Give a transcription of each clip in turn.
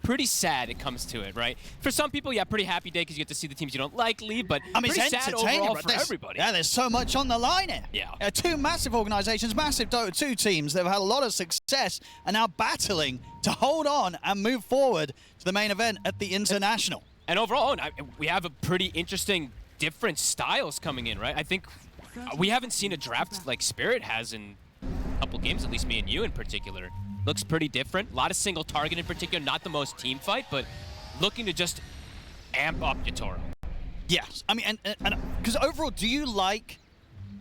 pretty sad it comes to it, right? For some people, yeah, pretty happy day because you get to see the teams you don't like leave, but I mean, pretty it's sad entertaining overall but for everybody. Yeah, there's so much on the line here. Yeah. Two massive organizations, massive Dota 2 teams that have had a lot of success and now battling to hold on and move forward to the main event at the International. And overall, we have a pretty interesting different styles coming in, right? I think we haven't seen a draft like Spirit has in a couple games, at least me and you in particular. Looks pretty different. A lot of single target in particular, not the most team fight, but looking to just amp up Yakutou. Yes, I mean, and because overall, do you like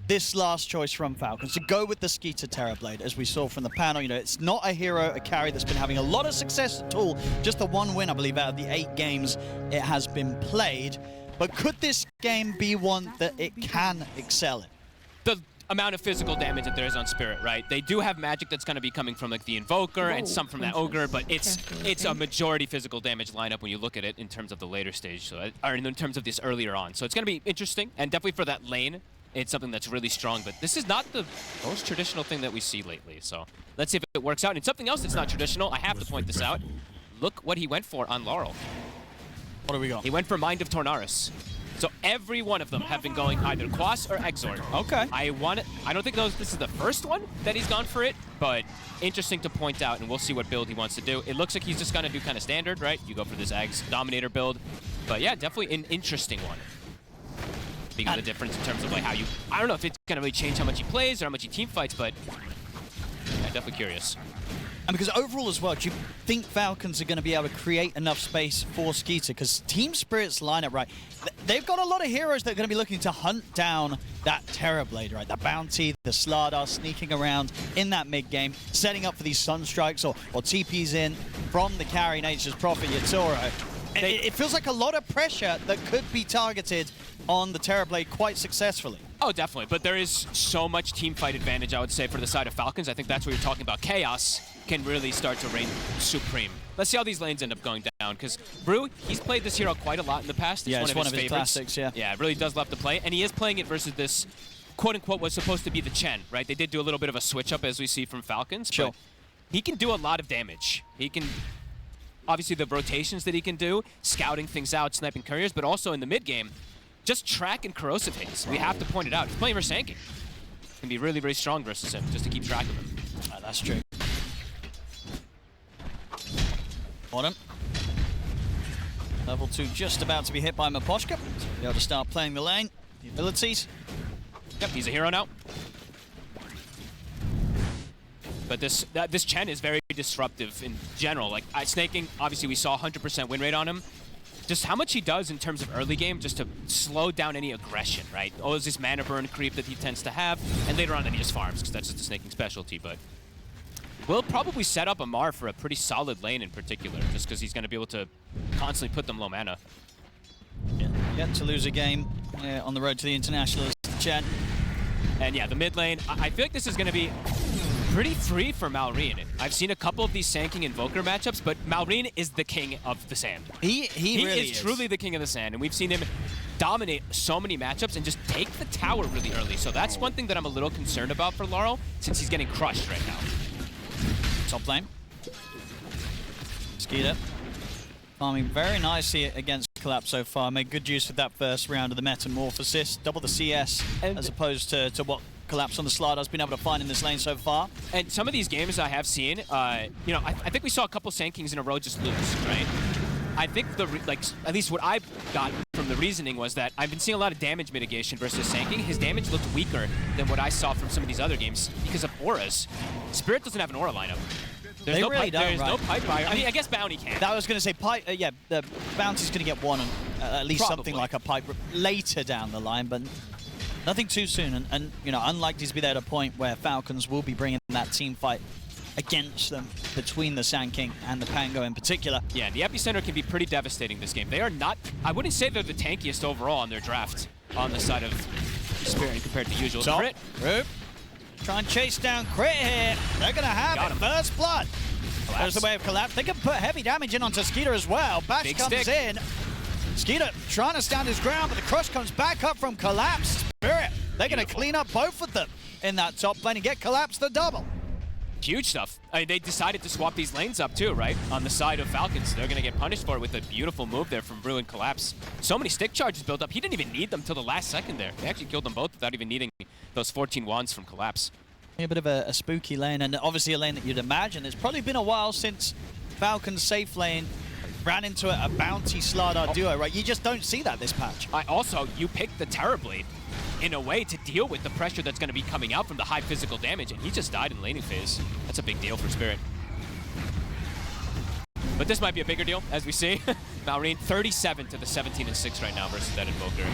this last choice from Falcons to go with the Skeeter Terrorblade, as we saw from the panel? You know, it's not a hero, a carry that's been having a lot of success at all. Just the one win, I believe, out of the 8 games it has been played. But could this game be one that it can excel in? The amount of physical damage that there is on Spirit, right? They do have magic that's going to be coming from like the Invoker and some from that Ogre, but it's a majority physical damage lineup when you look at it in terms of the later stage, so, or in terms of this earlier on. So it's going to be interesting, and definitely for that lane, it's something that's really strong, but this is not the most traditional thing that we see lately, so let's see if it works out. And something else that's not traditional, I have to point this out. Look what he went for on Laurel. What do we got? He went for Mind of Tornaris. So every one of them have been going either Quas or Exort. Okay. I don't think this is the first one that he's gone for it, but interesting to point out, and we'll see what build he wants to do. It looks like he's just gonna do kind of standard, right? You go for this Ags Dominator build. But yeah, definitely an interesting one. Speaking of the difference in terms of like how you, I don't know if it's gonna really change how much he plays or how much he team fights, but yeah, definitely curious. And because overall as well, do you think Falcons are going to be able to create enough space for Skeeter? Because Team Spirit's lineup, right, they've got a lot of heroes that are going to be looking to hunt down that Terrorblade, right? The Bounty, the Slardar sneaking around in that mid-game, setting up for these Sunstrikes or TPs in from the carry Nature's Prophet, Yakutou. It feels like a lot of pressure that could be targeted on the Terrorblade quite successfully. Oh, definitely. But there is so much team fight advantage, I would say, for the side of Falcons. I think that's what you're talking about. Chaos can really start to reign supreme. Let's see how these lanes end up going down, because Brew, he's played this hero quite a lot in the past. Yeah, it's one of his classics, yeah. Yeah, it really does love to play, and he is playing it versus this, quote-unquote, was supposed to be the Chen, right? They did do a little bit of a switch-up, as we see from Falcons, sure. But he can do a lot of damage. He can, obviously, the rotations that he can do, scouting things out, sniping couriers, but also in the mid-game, just track and corrosive haze. We have to point it out. He's playing Rasanki. Can be really, really strong versus him, just to keep track of him. That's true. Bottom. Level 2 just about to be hit by Maposhka. So be able to start playing the lane. The abilities. Yep, he's a hero now. But this Chen is very disruptive in general. Like, snaking, obviously we saw 100% win rate on him. Just how much he does in terms of early game just to slow down any aggression, right? Oh, there's this mana burn creep that he tends to have, and later on then he just farms, because that's just the snaking specialty, but we'll probably set up Amar for a pretty solid lane in particular, just because he's going to be able to constantly put them low mana. Yeah, yet to lose a game on the road to the International, Chen. And yeah, the mid lane, I feel like this is going to be pretty free for Malrine. I've seen a couple of these Sanking Invoker matchups, but Malrine is the king of the sand. He really is truly the king of the sand, and we've seen him dominate so many matchups and just take the tower really early. So that's one thing that I'm a little concerned about for Laurel, since he's getting crushed right now. Top lane. Skeeter farming very nicely against Collapse so far. Made good use of that first round of the Metamorphosis. Double the CS as opposed to what Collapse on the Slardar has been able to find in this lane so far. And some of these games I have seen, you know, I think we saw a couple Sankings in a row just lose, right? I think at least what I got from the reasoning was that I've been seeing a lot of damage mitigation versus Sanking. His damage looked weaker than what I saw from some of these other games because of auras. Spirit doesn't have an aura lineup. There's no really There's no pipe fire. I mean, I guess Bounty can. I was going to say, yeah, the Bounty's going to get one, at least Probably. something like a pipe later down the line, but nothing too soon. And you know, unlikely to be there at a point where Falcons will be bringing that team fight against them between the Sand King and the Pango in particular. Yeah, the Epicenter can be pretty devastating this game. They are not, I wouldn't say they're the tankiest overall on their draft on the side of Spirit compared to usual. So, Crit. Try and chase down Crit here. They're going to have it. First blood. There's the way of Collapse. They can put heavy damage in onto Skeeter as well. Bash Big comes stick. in. Skeeter trying to stand his ground, but the crush comes back up from Collapse. Spirit, they're going to clean up both of them in that top lane and get Collapse the double. Huge stuff. I mean, they decided to swap these lanes up too, right? On the side of Falcons. They're going to get punished for it with a beautiful move there from Brew and Collapse. So many stick charges built up. He didn't even need them till the last second there. They actually killed them both without even needing those 14 wands from Collapse. A bit of a spooky lane, and obviously a lane that you'd imagine. It's probably been a while since Falcon's safe lane ran into a bounty Slardar duo, right? You just don't see that this patch. You picked the Terrorblade in a way to deal with the pressure that's going to be coming out from the high physical damage, and he just died in laning phase. That's a big deal for Spirit. But this might be a bigger deal, as we see. Malrine 37 to the 17-6 right now versus that Invoker.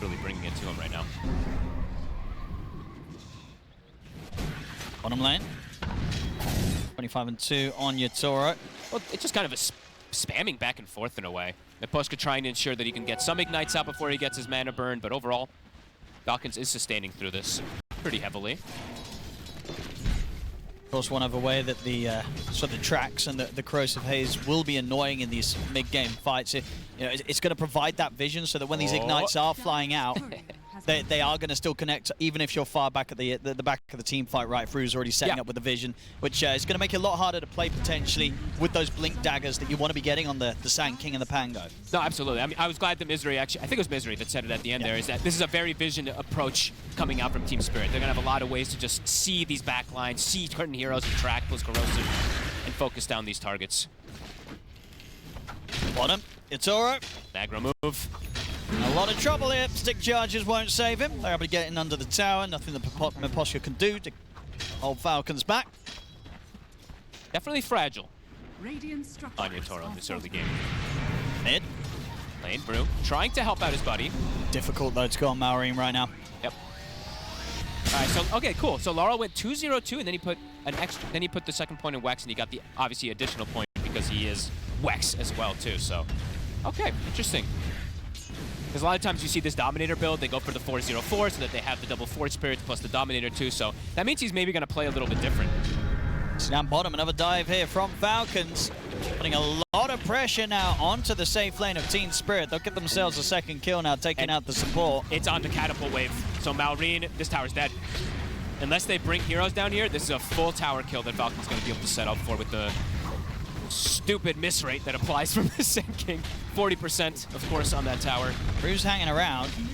Really bringing it to him right now. Bottom lane. 25-2 on Yatoro. Well, it's just kind of a spamming back and forth in a way. Miposhka trying to ensure that he can get some ignites out before he gets his mana burn, but overall, Falcons is sustaining through this pretty heavily. Of course, one other way that the sort of tracks and the corrosive haze will be annoying in these mid-game fights. It's going to provide that vision so that when these ignites are flying out, they are going to still connect, even if you're far back at the back of the team fight. Right, Fru's already setting up with the vision, which is going to make it a lot harder to play potentially with those blink daggers that you want to be getting on the Sand King and the Pango. No, absolutely. I mean, I was glad that Misery actually, I think it was Misery that said it at the end there, is that this is a very vision approach coming out from Team Spirit. They're going to have a lot of ways to just see these backlines, see certain heroes and track those corrosive, and focus down these targets. Bottom, Yatoro. Aggro move. A lot of trouble here. Stick charges won't save him. They're able to get in under the tower. Nothing that Miposhka can do to hold Falcons back. Definitely fragile on Yatoro in this early game. Mid. Lane, Brew, trying to help out his buddy. Difficult though to go on Malrine right now. Yep. All right, so okay, cool. So Laurel went 2-0-2, and then he put an extra. Then he put the second point in Wex, and he got the obviously additional point because he is Wex as well too. So, okay, interesting. Because a lot of times you see this Dominator build, they go for the 4-0-4 so that they have the double Forge Spirits plus the Dominator too. So that means he's maybe going to play a little bit different. So down bottom, another dive here from Falcons. Putting a lot of pressure now onto the safe lane of Team Spirit. They'll get themselves a second kill now, taking out the support. It's on the catapult wave. So Malrine, this tower's dead. Unless they bring heroes down here, this is a full tower kill that Falcon's going to be able to set up for with the stupid miss rate that applies from the Sand King. 40%, of course, on that tower. Bruce hanging around. He's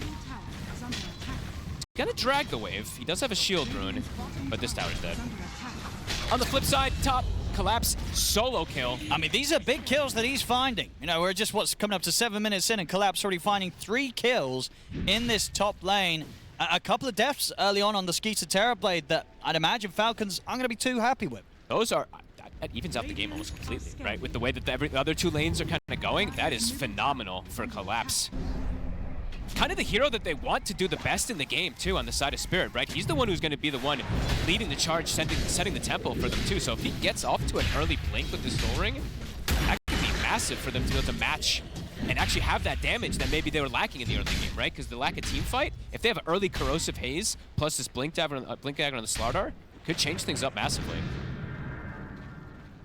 gonna drag the wave. He does have a shield rune, but this tower's dead. On the flip side, top, Collapse, solo kill. I mean, these are big kills that he's finding. You know, we're just coming up to 7 minutes in, and Collapse already finding 3 kills in this top lane. A couple of deaths early on the Skeeter Terrorblade that I'd imagine Falcons aren't going to be too happy with. Those are... That evens out the game almost completely, right? With the way that the other 2 lanes are kind of going, that is phenomenal for Collapse. Kind of the hero that they want to do the best in the game, too, on the side of Spirit, right? He's the one who's going to be the one leading the charge, setting the tempo for them, too. So if he gets off to an early blink with this Soul Ring, that could be massive for them to be able to match and actually have that damage that maybe they were lacking in the early game, right? Because the lack of team fight, if they have an early Corrosive Haze plus this Blink Dagger on the Slardar, could change things up massively.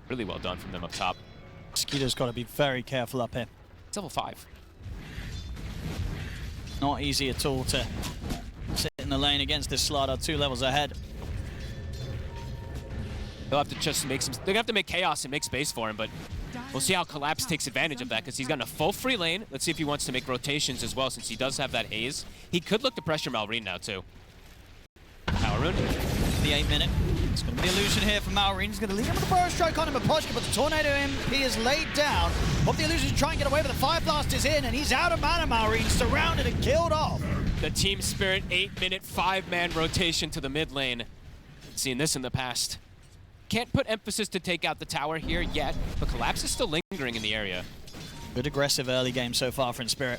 Really well done from them up top. Skeeter's got to be very careful up here. It's level 5. Not easy at all to sit in the lane against this Slardar 2 levels ahead. They'll have to just make some... They're going to have to make chaos and make space for him, but we'll see how Collapse takes advantage of that because he's got a full free lane. Let's see if he wants to make rotations as well since he does have that haze. He could look to pressure Malrine now, too. Power rune. The 8-minute. It's going to be the illusion here for Malrine. He's going to lead him with the Burrow Strike on him, Miposhka, but the Tornado MP is laid down. Hope the illusion try and get away, but the Fire Blast is in, and he's out of mana, Malrine, surrounded and killed off. The Team Spirit 8-minute 5-man rotation to the mid lane. Seen this in the past. Can't put emphasis to take out the tower here yet, but Collapse is still lingering in the area. Good aggressive early game so far from Spirit.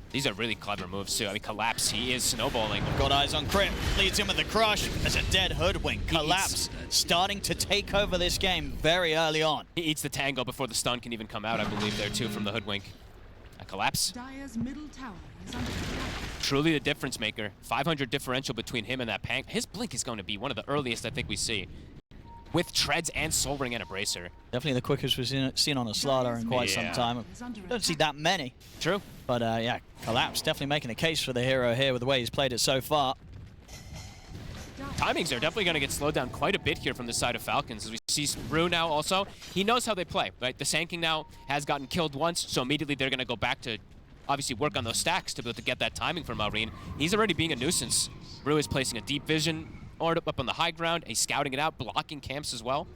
These are really clever moves, too. I mean, Collapse, he is snowballing. Got eyes on Crit. Leads him with the crush. As a dead Hoodwink. Collapse starting to take over this game very early on. He eats the tango before the stun can even come out, I believe, there, too, from the Hoodwink. Collapse. Truly the difference maker. 500 differential between him and that Pang. His blink is going to be one of the earliest I think we see. With treads and Soul Ring and a Bracer. Definitely the quickest we've seen on a Slardar in quite some time. Don't see that many. True. But yeah, Collapse definitely making a case for the hero here with the way he's played it so far. timings are definitely going to get slowed down quite a bit here from the side of Falcons. As we see Brew now also, he knows how they play, right? The Sand now has gotten killed once, so immediately they're going to go back to obviously work on those stacks to be able to get that timing from Maureen. He's already being a nuisance. Brew is placing a deep vision orb up on the high ground. He's scouting it out, blocking camps as well.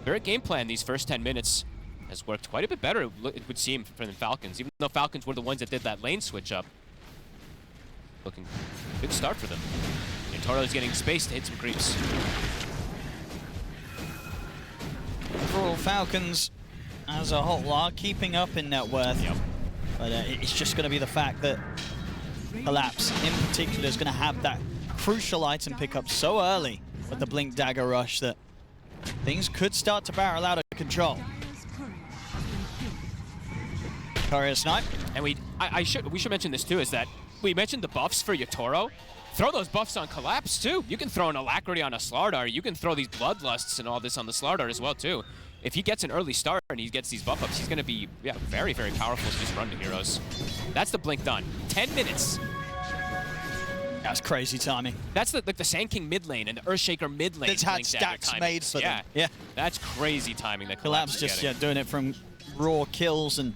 Their game plan these first 10 minutes has worked quite a bit better, it would seem, for the Falcons, even though Falcons were the ones that did that lane switch up. Looking good start for them. And Toro's getting space to hit some creeps. Overall, Falcons as a whole are keeping up in net worth. Yep. But it's just going to be the fact that Collapse in particular is going to have that crucial item pickup so early with the Blink Dagger Rush that things could start to barrel out of control. Courier snipe. And we should mention this too, is that we mentioned the buffs for Yatoro. Throw those buffs on Collapse too. You can throw an Alacrity on a Slardar. You can throw these Bloodlusts and all this on the Slardar as well too. If he gets an early start and he gets these buff ups, he's going to be very, very powerful to just run to heroes. That's the blink done. 10 minutes. That's crazy timing. That's the Sand King mid lane and the Earthshaker mid lane. It's had stacks made for them. Yeah. That's crazy timing that Collapse just doing it from raw kills and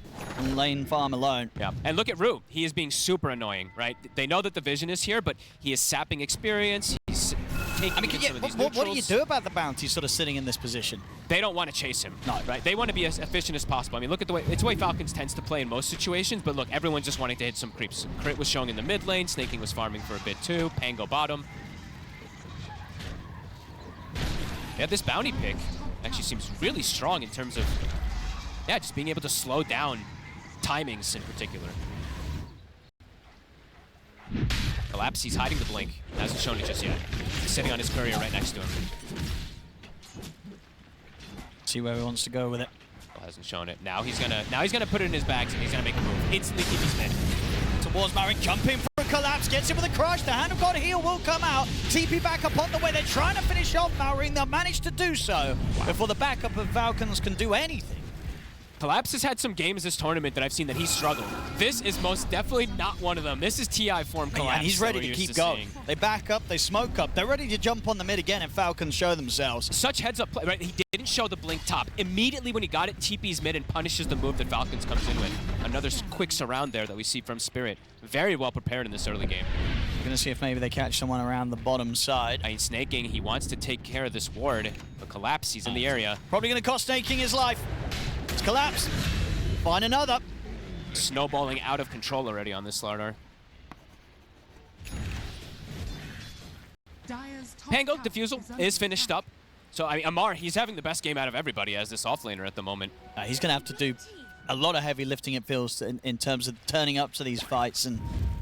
lane farm alone. Yeah, and look at Rue. He is being super annoying, right? They know that the vision is here, but he is sapping experience. He's taking some of these what do you do about the bounty sort of sitting in this position? They don't want to chase him. No. Right? They want to be as efficient as possible. I mean, look at the way, it's the way Falcons tends to play in most situations, but look, everyone's just wanting to hit some creeps. Crit was showing in the mid lane, Snaking was farming for a bit too, Pango bottom. Yeah, this bounty pick actually seems really strong in terms of, just being able to slow down timings in particular. Collapse, he's hiding the blink. Hasn't shown it just yet. He's sitting on his courier right next to him. See where he wants to go with it. Still hasn't shown it. Now he's gonna put it in his bags and he's gonna make a move. Instantly keep his mid. Towards Marin, jumping for a Collapse, gets it with a crush. The Hand of God heal will come out. TP back up on the way. They're trying to finish off Marin. They'll manage to do so before the backup of Falcons can do anything. Collapse has had some games this tournament that I've seen that he's struggled. This is most definitely not one of them. This is TI form Collapse. And he's ready to keep going. They back up, they smoke up. They're ready to jump on the mid again and Falcons show themselves. Such heads up play, right? He didn't show the blink top. Immediately when he got it, TP's mid and punishes the move that Falcons comes in with. Another quick surround there that we see from Spirit. Very well prepared in this early game. We're going to see if maybe they catch someone around the bottom side. I mean, Snaking, he wants to take care of this ward, but Collapse, he's in the area. Probably going to cost Snaking his life. It's Collapse. Find another. Snowballing out of control already on this Slardar. Pango, Diffusal is finished up. So, I mean, Amar, he's having the best game out of everybody as this offlaner at the moment. He's going to have to do a lot of heavy lifting, it feels, in terms of turning up to these fights and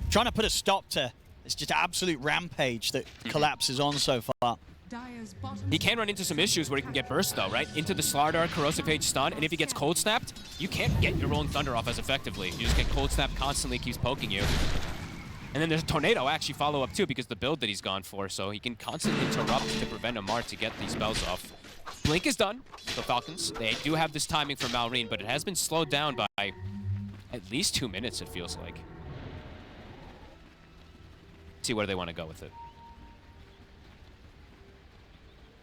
trying to put a stop to this just absolute rampage that Collapse is on so far. He can run into some issues where he can get burst though, right? Into the Slardar, Corrosive Haze stun, and if he gets cold snapped, you can't get your Rolling Thunder off as effectively. You just get cold snapped constantly, keeps poking you. And then there's a Tornado actually follow up too because the build that he's gone for, so he can constantly interrupt to prevent Amar to get these spells off. Blink is done, so Falcons, they do have this timing for Maureen, but it has been slowed down by at least 2 minutes, it feels like. See where they want to go with it.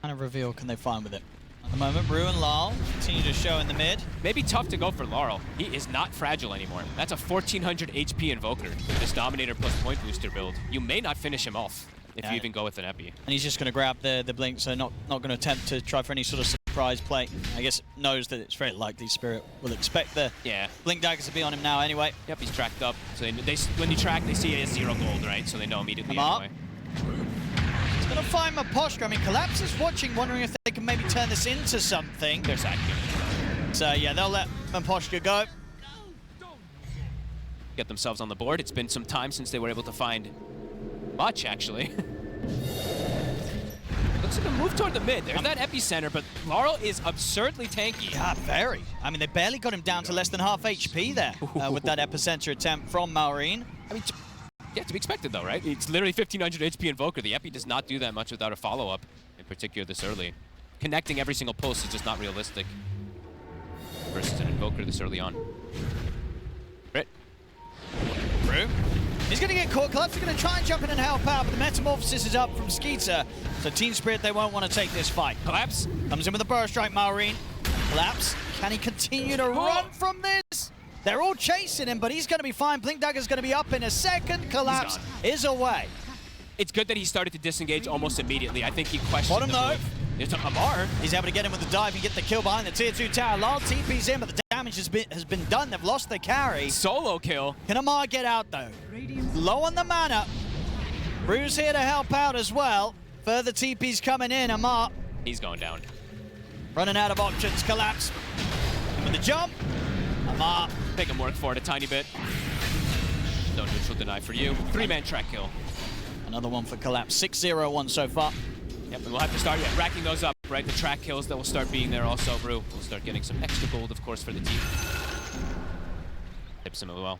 What kind of reveal can they find with it? At the moment, Brew and Lal continue to show in the mid. Maybe tough to go for Laurel. He is not fragile anymore. That's a 1400 HP Invoker with this Dominator plus point booster build. You may not finish him off if you even go with an Epi. And he's just going to grab the blink, so not going to attempt to try for any sort of surprise play. I guess knows that it's very likely Spirit will expect the blink daggers to be on him now anyway. Yep, he's tracked up. So when you track, they see he has 0 gold, right? So they know immediately anyway. He's going to find Maposhka. I mean, Collapse is watching, wondering if they can maybe turn this into something. They're sacking him. So yeah, they'll let Maposhka go. Get themselves on the board. It's been some time since they were able to find much, actually. Looks like a move toward the mid. There's that epicenter, but Laurel is absurdly tanky. Yeah, very. I mean, they barely got him down to less than half HP there with that epicenter attempt from Maureen. I mean, yeah, to be expected though, right? It's literally 1500 HP Invoker. The Epi does not do that much without a follow-up, in particular this early. Connecting every single pulse is just not realistic versus an Invoker this early on. Crit. Brew He's going to get caught. Collapse are going to try and jump in and help out, but the Metamorphosis is up from Skeeter. So Team Spirit, they won't want to take this fight. Collapse. Comes in with a burst strike, Maureen. Collapse. Can he continue to run from this? They're all chasing him, but he's going to be fine. Blink Dagger's going to be up in a second. Collapse is away. It's good that he started to disengage almost immediately. I think he questioned Bottom though. There's Amar. He's able to get him with the dive and get the kill behind the tier 2 tower. Lal TP's in, but the damage has been done. They've lost the carry. Solo kill. Can Amar get out though? Low on the mana. Bruce here to help out as well. Further TP's coming in. Amar. He's going down. Running out of options. Collapse. And with the jump. Amar. Make him work for it a tiny bit. No neutral deny for you. 3-man track kill. Another one for Collapse. 6-0-1 so far. Yep, and we'll have to start racking those up, right? The track kills that will start being there also. Brew will start getting some extra gold, of course, for the team. Tips him as well.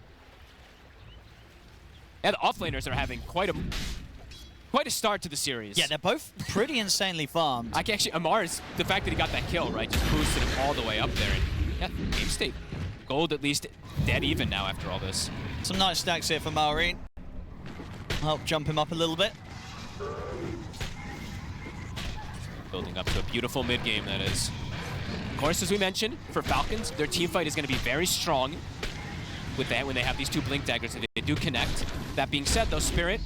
Yeah, the offlaners are having quite a start to the series. Yeah, they're both pretty insanely farmed. I can actually, Amar's, the fact that he got that kill, right, just boosted him all the way up there. And yeah, game state. Gold at least dead even now after all this. Some nice stacks here for Maureen. Help jump him up a little bit. Building up to a beautiful mid-game, that is. Of course, as we mentioned, for Falcons, their team fight is going to be very strong with that when they have these two Blink Daggers and they do connect. That being said, though, Spirit,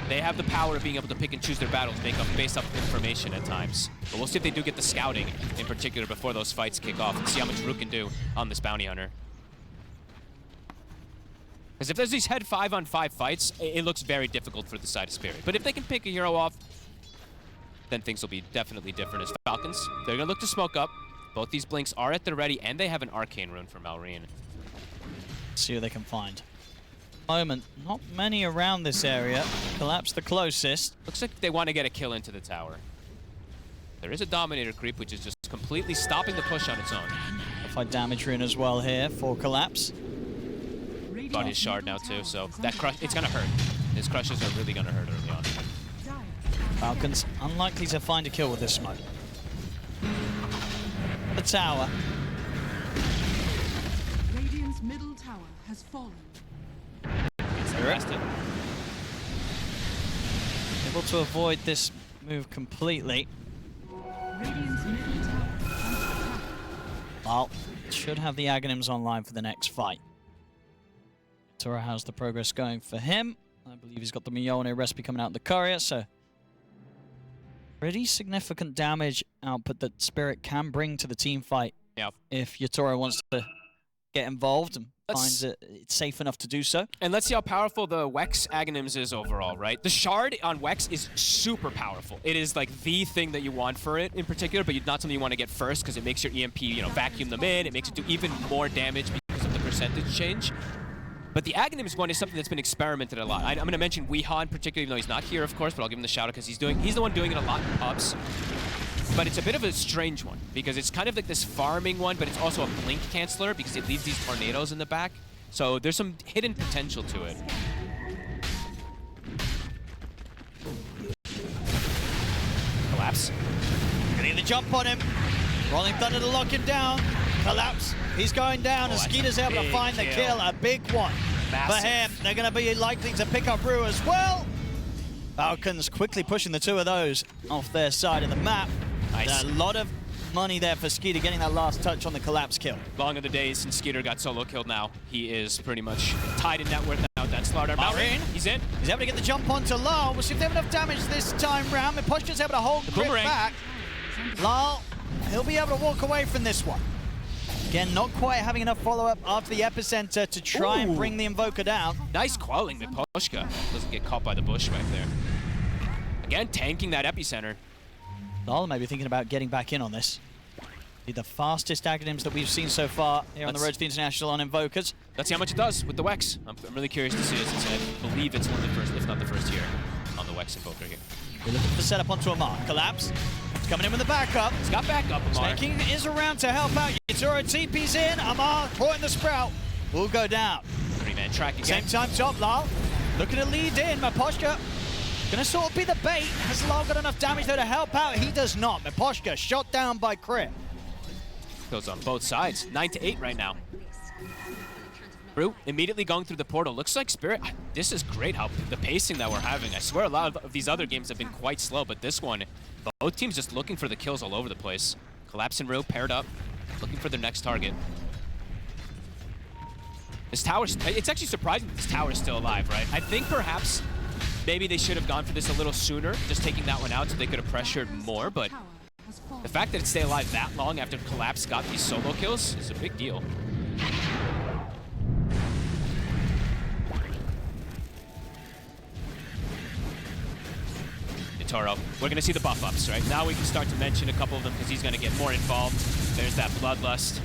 they have the power of being able to pick and choose their battles, based off information at times. But we'll see if they do get the scouting, in particular, before those fights kick off, and see how much Rook can do on this Bounty Hunter. Because if there's these head 5-on-5 fights, it looks very difficult for the side of Spirit. But if they can pick a hero off, then things will be definitely different as Falcons. They're going to look to smoke up. Both these Blinks are at the ready, and they have an Arcane Rune for Maureen. See what they can find. Moment, not many around this area. Collapse the closest. Looks like they want to get a kill into the tower. There is a Dominator creep, which is just completely stopping the push on its own. Fight damage rune as well here for Collapse. Got his shard now too, so that crush, it's gonna hurt. His crushes are really gonna hurt early on. Falcons unlikely to find a kill with this smoke. The tower. Radiant's middle tower has fallen. It's arrested. Able to avoid this move completely. Radiant's middle tower under attack. Well, should have the Aghanims online for the next fight. Tora has the progress going for him. I believe he's got the Miyone recipe coming out in the courier, so pretty significant damage output that Spirit can bring to the team fight. Yep. If Yatora wants to get involved and finds it's safe enough to do so. And let's see how powerful the Wex Aghanims is overall, right? The shard on Wex is super powerful. It is like the thing that you want for it in particular, but not something you want to get first because it makes your EMP, vacuum them in. It makes it do even more damage because of the percentage change. But the Aghanims one is something that's been experimented a lot. I'm going to mention Weehan particularly, even though he's not here, of course, but I'll give him the shout out because he's the one doing it a lot in pubs. But it's a bit of a strange one because it's kind of like this farming one, but it's also a blink canceller because it leaves these tornadoes in the back. So there's some hidden potential to it. Collapse. Getting the jump on him. Rolling Thunder to lock him down. Collapse. He's going down, and Skeeter's able to find the kill. A big one for him. They're going to be likely to pick up Brew as well. Falcons quickly pushing the two of those off their side of the map. Nice. A lot of money there for Skeeter getting that last touch on the Collapse kill. Long are the days since Skeeter got solo killed now. He is pretty much tied in net worth now. That slaughter. Maureen. He's in. He's able to get the jump onto Lal. We'll see if they have enough damage this time round. Miposhka's able to hold the grip back. Lal, he'll be able to walk away from this one. Again, not quite having enough follow-up after the epicenter to try and bring the Invoker down. Nice quelling, Miposhka. Doesn't get caught by the bush right there. Again, tanking that epicenter. Lal may be thinking about getting back in on this. Be the fastest Aghanims that we've seen so far here on the road to the International on Invokers. Let's see how much it does with the Wex. I'm really curious to see it since I believe it's one of the first, if not the first year, on the Wex Invoker here. We're looking for the setup onto Amar. Collapse. He's coming in with the backup. He's got backup, Amar. Snaking is around to help out. Yatura TP's in. Amar caught in the sprout. Will go down. 3-man track again. Same time top, Lal. Looking to lead in. Miposhka gonna sort of be the bait. Has Lal got enough damage there to help out? He does not. Miposhka shot down by Crit. Goes on both sides. 9-8 right now. Brew immediately going through the portal. Looks like Spirit, this is great how the pacing that we're having. I swear a lot of these other games have been quite slow, but this one, both teams just looking for the kills all over the place. Collapse and Brew paired up, looking for their next target. This tower's, it's actually surprising that this tower's still alive, right? I think perhaps maybe they should have gone for this a little sooner, just taking that one out so they could have pressured more, but the fact that it stayed alive that long after Collapse got these solo kills is a big deal. Toro. We're going to see the buff ups, right? Now we can start to mention a couple of them because he's going to get more involved. There's that Bloodlust.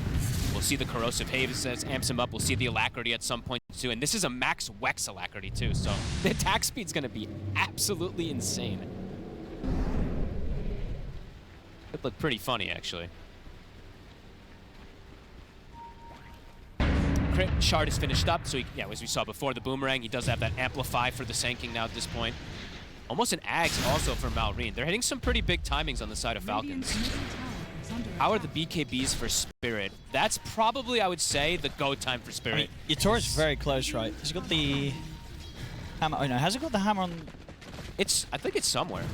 We'll see the Corrosive Haze as amps him up. We'll see the Alacrity at some point too. And this is a max Wex Alacrity too, so the attack speed's going to be absolutely insane. It looked pretty funny, actually. Crit Shard is finished up, so he, yeah, as we saw before, the Boomerang, he does have that Amplify for the Sanking now at this point. Almost an Ags also for Malrine. They're hitting some pretty big timings on the side of Falcons. How are the BKBs for Spirit? That's probably, I would say, the go time for Spirit. I mean, Yatora's very close, right? Has he got the hammer? Oh no, has he got the hammer on? I think it's somewhere.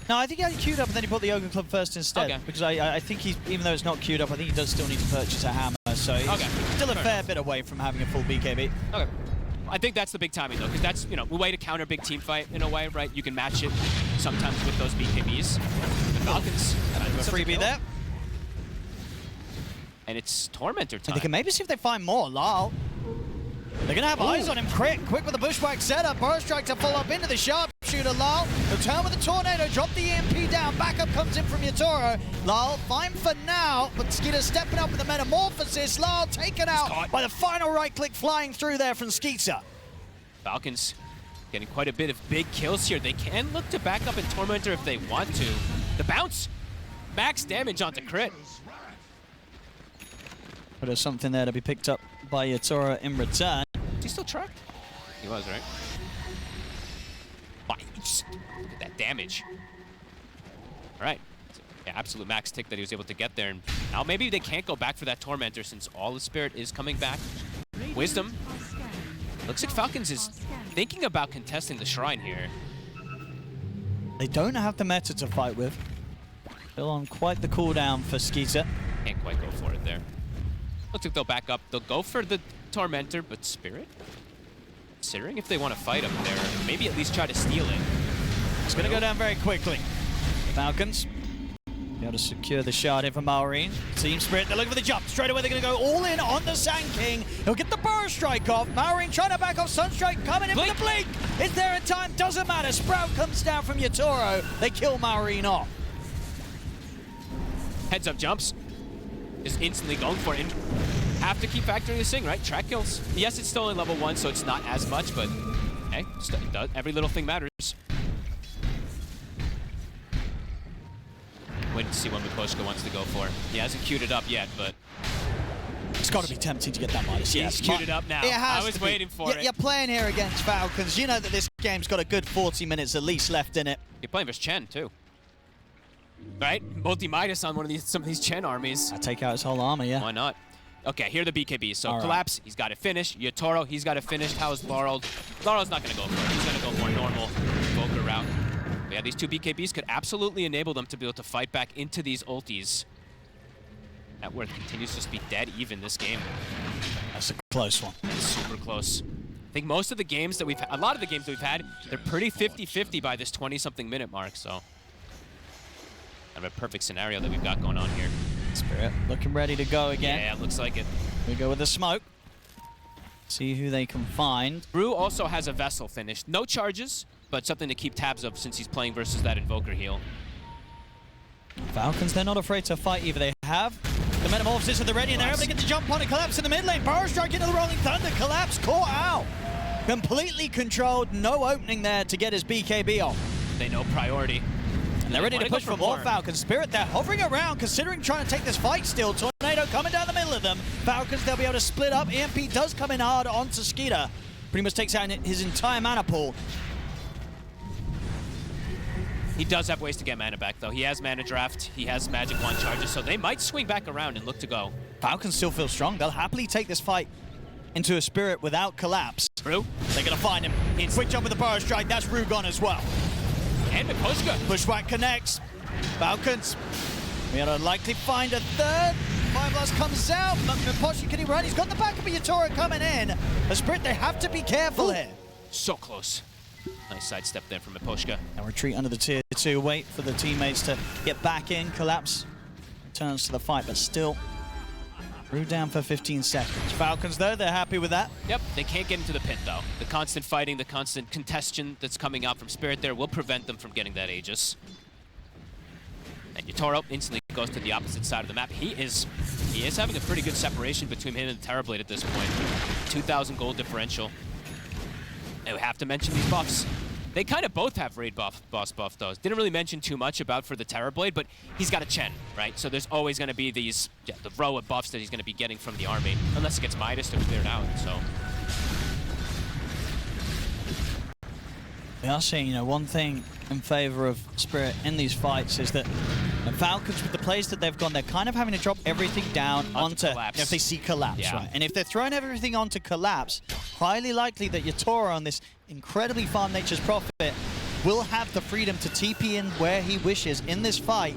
No, I think he had it queued up and then he put the Ogre Club first instead. Okay. Because I think he's, even though it's not queued up, I think he does still need to purchase a hammer. So he's still a fair bit away from having a full BKB. Okay. I think that's the big timing, though, because that's, you know, a way to counter big team fight in a way, right? You can match it sometimes with those BKBs. The Falcons have a freebie there. And it's Tormentor time. And they can maybe see if they find more. Lal. They're going to have eyes on him quick with the Bushwhack setup. Burrow Strike to follow up into the Sharpshooter. Lal, return with the Tornado, drop the EMP down. Backup comes in from Yatoro. Lal, fine for now, but Skeeter stepping up with the Metamorphosis. Lal taken out by the final right click flying through there from Skeeter. Falcons getting quite a bit of big kills here. They can look to back up and Tormentor if they want to. The bounce, max damage onto crit. But there's something there to be picked up by Yatoro in return. Is he still tracked? He was, right? Wow, look at that damage. All right. Yeah, absolute max tick that he was able to get there. And now maybe they can't go back for that Tormentor since all the Spirit is coming back. Wisdom. Looks like Falcons is thinking about contesting the Shrine here. They don't have the meta to fight with. Still on quite the cooldown for Skeeter. Can't quite go for it there. Looks like they'll back up. They'll go for the Tormentor, but Spirit? Considering if they want to fight him there, maybe at least try to steal it. It's going to go down very quickly. Falcons be able to secure the shard here for Malrine. Team Spirit, they're looking for the jump. Straight away, they're going to go all in on the Sand King. He'll get the Burrow Strike off. Malrine trying to back off. Sunstrike coming in with the Blink. It's there in time. Doesn't matter. Sprout comes down from Yatoro. They kill Malrine off. Heads up jumps. Just instantly going for it. And have to keep factoring this thing, right? Track kills. Yes, it's still only level 1, so it's not as much, but hey, every little thing matters. Waiting to see what Mikoshka wants to go for. He hasn't queued it up yet, but it's got to be tempting to get that minus. He's queued it up now. I was waiting for it. You're playing here against Falcons. You know that this game's got a good 40 minutes at least left in it. You're playing versus Chen, too. Right? Multi-Midas on some of these Chen armies. I take out his whole armor, yeah. Why not? Okay, here are the BKBs. So all Collapse, he's got it finished. Yatoro, he's got it finished. How is Laurel? Laurel's not going to go for it. He's going to go more normal Evoker route. But yeah, these two BKBs could absolutely enable them to be able to fight back into these ultis. That worth continues to just be dead even this game. That's a close one. It's super close. I think most of the games that we've had, a lot of the games that we've had, they're pretty 50-50 by this 20-something minute mark, so. Kind of a perfect scenario that we've got going on here. Spirit looking ready to go again. Yeah, it looks like it. We go with the smoke. See who they can find. Brew also has a Vessel finished. No charges, but something to keep tabs of since he's playing versus that Invoker heal. Falcons, they're not afraid to fight either. They have the Metamorphosis at the ready, and they're able to get the jump on and Collapse in the mid lane. Burrow Strike into the Rolling Thunder. Collapse caught out. Completely controlled. No opening there to get his BKB off. They know priority. And they're ready to push for more Falcons. Spirit, they're hovering around, considering trying to take this fight still. Tornado coming down the middle of them. Falcons, they'll be able to split up. EMP does come in hard onto Skeeter. Pretty much takes out his entire mana pool. He does have ways to get mana back, though. He has mana draft. He has magic wand charges, so they might swing back around and look to go. Falcons still feel strong. They'll happily take this fight into a Spirit without collapse. True. They're going to find him. Quick jump with the Burrow Strike. That's Rugon as well. And Miposhka. Bushwhack connects. Falcons. We are to likely find a third. Fire Blast comes out. Miposhka, can he run? He's got the back of a Yakutou coming in. A Spirit, they have to be careful here. So close. Nice sidestep there from Miposhka. Now retreat under the tier 2. Wait for the teammates to get back in. Collapse returns to the fight, but still Ru down for 15 seconds. Falcons, though, they're happy with that. Yep, they can't get into the pit, though. The constant fighting, the constant contestion that's coming out from Spirit there will prevent them from getting that Aegis. And Yakutou instantly goes to the opposite side of the map. He is having a pretty good separation between him and Terrorblade at this point. 2,000 gold differential. And we have to mention these buffs. They kind of both have raid boss buff, though. Didn't really mention too much about for the Terrorblade, but he's got a Chen, right? So there's always going to be these, the row of buffs that he's going to be getting from the army, unless it gets Midas to clear it out, so. We are seeing, one thing in favor of Spirit in these fights is that the Falcons, with the plays that they've gone, they're kind of having to drop everything down onto Collapse. if they see Collapse, Yeah. right? And if they're throwing everything onto Collapse, highly likely that Yakutou on this incredibly farm Nature's Prophet will have the freedom to TP in where he wishes in this fight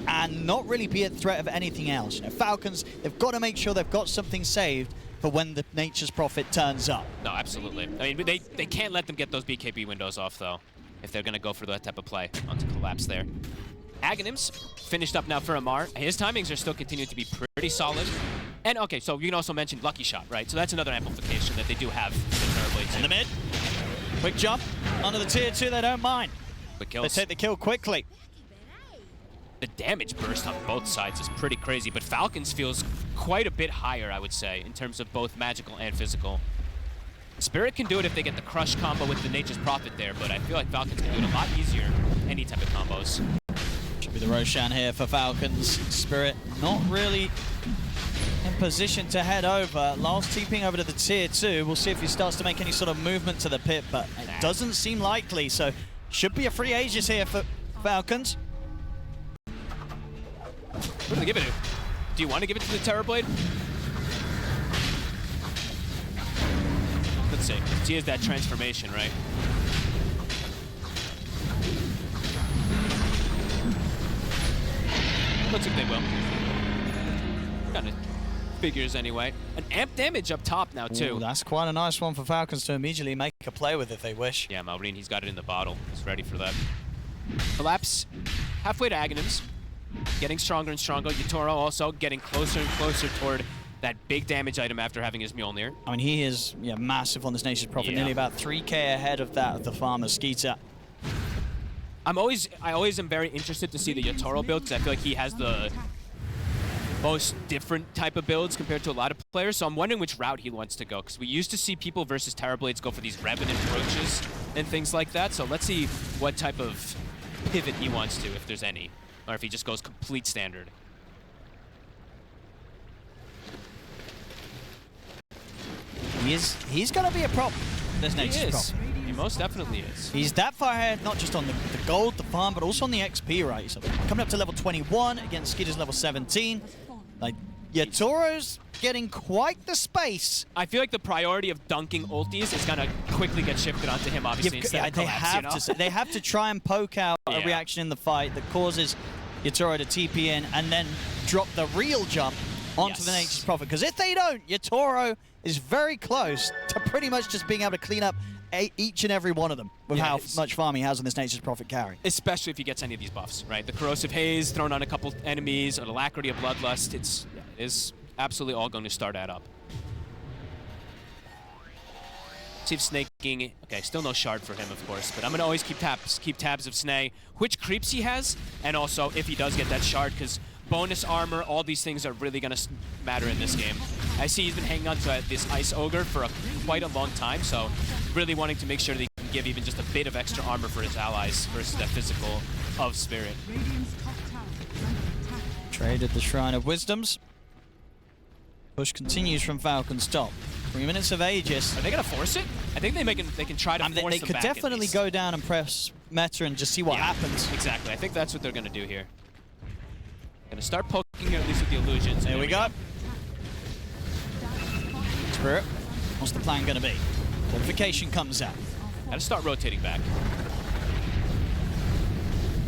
and not really be a threat of anything else. Falcons, they've got to make sure they've got something saved for when the Nature's Prophet turns up. No, absolutely. I mean, they can't let them get those BKB windows off, though, if they're going to go for that type of play onto Collapse there. Aghanims finished up now for Amar. His timings are still continuing to be pretty solid. And, okay, so you can also mention Lucky Shot, right? So that's another amplification that they do have in the Terrorblade. In the mid. Quick jump. Under the tier 2, they don't mind. Quick kills. They take the kill quickly. The damage burst on both sides is pretty crazy, but Falcons feels quite a bit higher, I would say, in terms of both magical and physical. Spirit can do it if they get the Crush combo with the Nature's Prophet there, but I feel like Falcons can do it a lot easier, any type of combos. Should be the Roshan here for Falcons. Spirit not really in position to head over. Last TPing over to the tier 2. We'll see if he starts to make any sort of movement to the pit, but it doesn't seem likely, so should be a free Aegis here for Falcons. Who do they give it to? Do you want to give it to the Terrorblade? Let's see. He has that transformation, right? Looks like they will. Kind of figures anyway. An amp damage up top now, too. Ooh, that's quite a nice one for Falcons to immediately make a play with if they wish. Yeah, Malrine, he's got it in the bottle. He's ready for that. Collapse halfway to Aghanims. Getting stronger and stronger. Yakutou also getting closer and closer toward that big damage item after having his Mjolnir. I mean, he is massive on this Nature's Prophet, nearly about 3k ahead of that of the farmer Skeeter. I always am very interested to see the Yakutou build because I feel like he has the most different type of builds compared to a lot of players. So I'm wondering which route he wants to go because we used to see people versus Terrorblades go for these Revenant approaches and things like that. So let's see what type of pivot he wants to, if there's any, or if he just goes complete standard. He's going to be a problem. There's Nature's Prophet. He most definitely is. He's that far ahead, not just on the gold, the farm, but also on the XP, right? So coming up to level 21 against Skeeter's level 17. Like, Yatourou's getting quite the space. I feel like the priority of dunking ultis is going to quickly get shifted onto him, obviously, instead of Collapse, they have to try and poke out a reaction in the fight that causes Yakutou to TP in and then drop the real jump onto the Nature's Prophet. Because if they don't, Yakutou is very close to pretty much just being able to clean up each and every one of them with how much farm he has on this Nature's Prophet carry. Especially if he gets any of these buffs, right? The Corrosive Haze thrown on a couple enemies, or the Alacrity of Bloodlust, it is absolutely all going to start that up. See if snaking, okay, still no shard for him, of course, but I'm going to always keep tabs of Snay, which creeps he has, and also if he does get that shard, because bonus armor, all these things are really going to matter in this game. I see he's been hanging on to this Ice Ogre for quite a long time, so really wanting to make sure that he can give even just a bit of extra armor for his allies versus that physical of Spirit. Traded the Shrine of Wisdoms. Push continues from Falcon's top. 3 minutes of Aegis. Are they going to force it? I think they can try to force them back. They could definitely go down and press meta and just see what happens. Exactly. I think that's what they're going to do here. Going to start poking at least with the illusions. There we go. Spirit. What's the plan going to be? Notification comes out. Gotta start rotating back.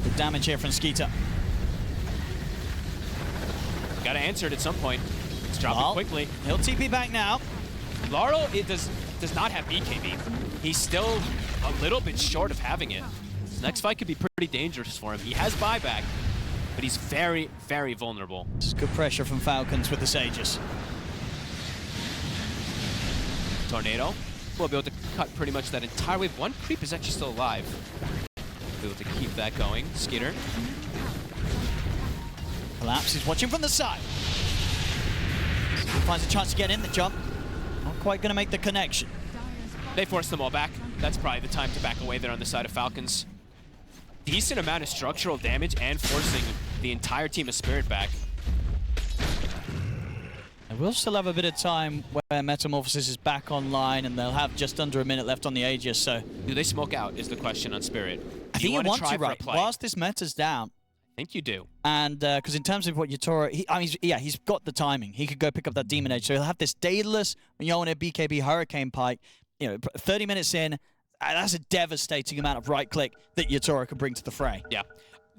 Good damage here from Skeeter. Gotta answer it at some point. It's dropping quickly. He'll TP back now. Laurel, it does not have BKB. He's still a little bit short of having it. This next fight could be pretty dangerous for him. He has buyback, but he's very, very vulnerable. This is good pressure from Falcons with the Sages. Tornado will be able to cut pretty much that entire wave. One creep is actually still alive. Be able to keep that going. Skeeter. Collapse, he's watching from the side. He finds a chance to get in the jump. Not quite going to make the connection. They force them all back. That's probably the time to back away there on the side of Falcons. Decent amount of structural damage and forcing the entire team of Spirit back. And we'll still have a bit of time where Metamorphosis is back online and they'll have just under a minute left on the Aegis, so... Do they smoke out is the question on Spirit. I think you want to, right? Whilst this meta's down. I think you do. And because in terms of what Yakutou, he's got the timing. He could go pick up that Demon Edge, so he'll have this Daedalus, Yona, BKB, Hurricane Pike. 30 minutes in, that's a devastating amount of right-click that Yakutou could bring to the fray. Yeah.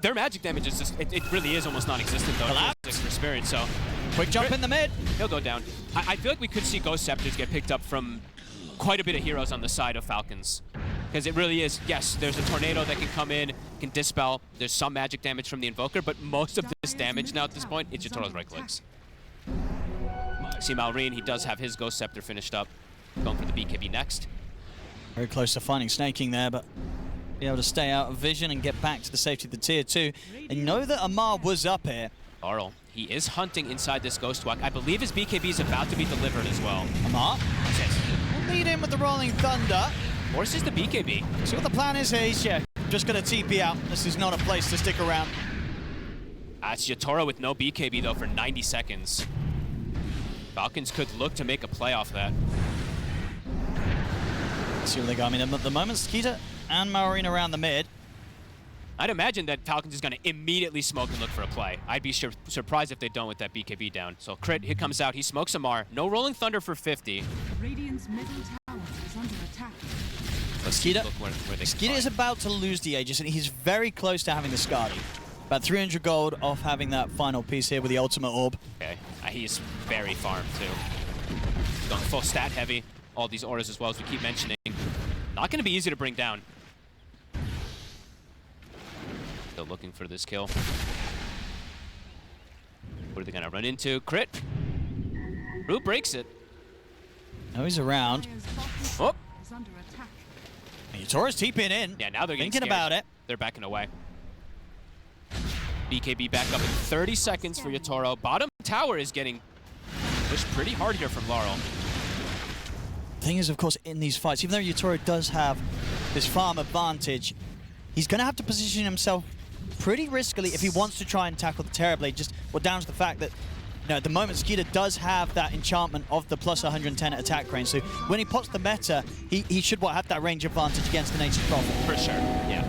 Their magic damage is just, it really is almost non-existent though. Collapse. For Spirit, so... Quick jump in the mid. He'll go down. I feel like we could see Ghost Scepters get picked up from quite a bit of heroes on the side of Falcons. Because it really is, yes, there's a Tornado that can come in, can dispel. There's some magic damage from the Invoker, but most of this damage now at this point, it's Yatoro's right clicks. See Malrine, he does have his Ghost Scepter finished up. Going for the BKB next. Very close to finding Snaking there, but be able to stay out of vision and get back to the safety of the tier 2. And you know that Amar was up here. Laurel, he is hunting inside this Ghost Walk. I believe his BKB is about to be delivered as well. Amar will lead in with the Rolling Thunder. Forces the BKB. See what the plan is here. He's just going to TP out. This is not a place to stick around. It's Yatoro with no BKB though for 90 seconds. Falcons could look to make a play off that. Let's see what they got. I mean, at the moment, Skeeter and Maureen around the mid. I'd imagine that Falcons is going to immediately smoke and look for a play. I'd be surprised if they don't with that BKB down. So Crit, he comes out, he smokes Amar. No Rolling Thunder for 50. Radiant's middle tower is under attack. Skeeter is about to lose the Aegis, and he's very close to having the Skadi. About 300 gold off having that final piece here with the Ultimate Orb. Okay, he's very farmed too. Going full stat heavy. All these auras as well, as we keep mentioning. Not going to be easy to bring down. Still looking for this kill. What are they going to run into? Crit. Rue breaks it. Now he's around. Oh. Yatoro's TPing in. Yeah, now they're getting thinking scared. about it. They're backing away. BKB back up in 30 seconds for Yatoro. Bottom tower is getting pushed pretty hard here from Laurel. Thing is, of course, in these fights, even though Yatoro does have this farm advantage, he's going to have to position himself pretty riskily if he wants to try and tackle the Terrorblade. Just down to the fact that, at the moment, Skeeter does have that enchantment of the plus 110 attack range. So when he pops the meta, he should have that range advantage against the Nature Prophet. For sure, yeah.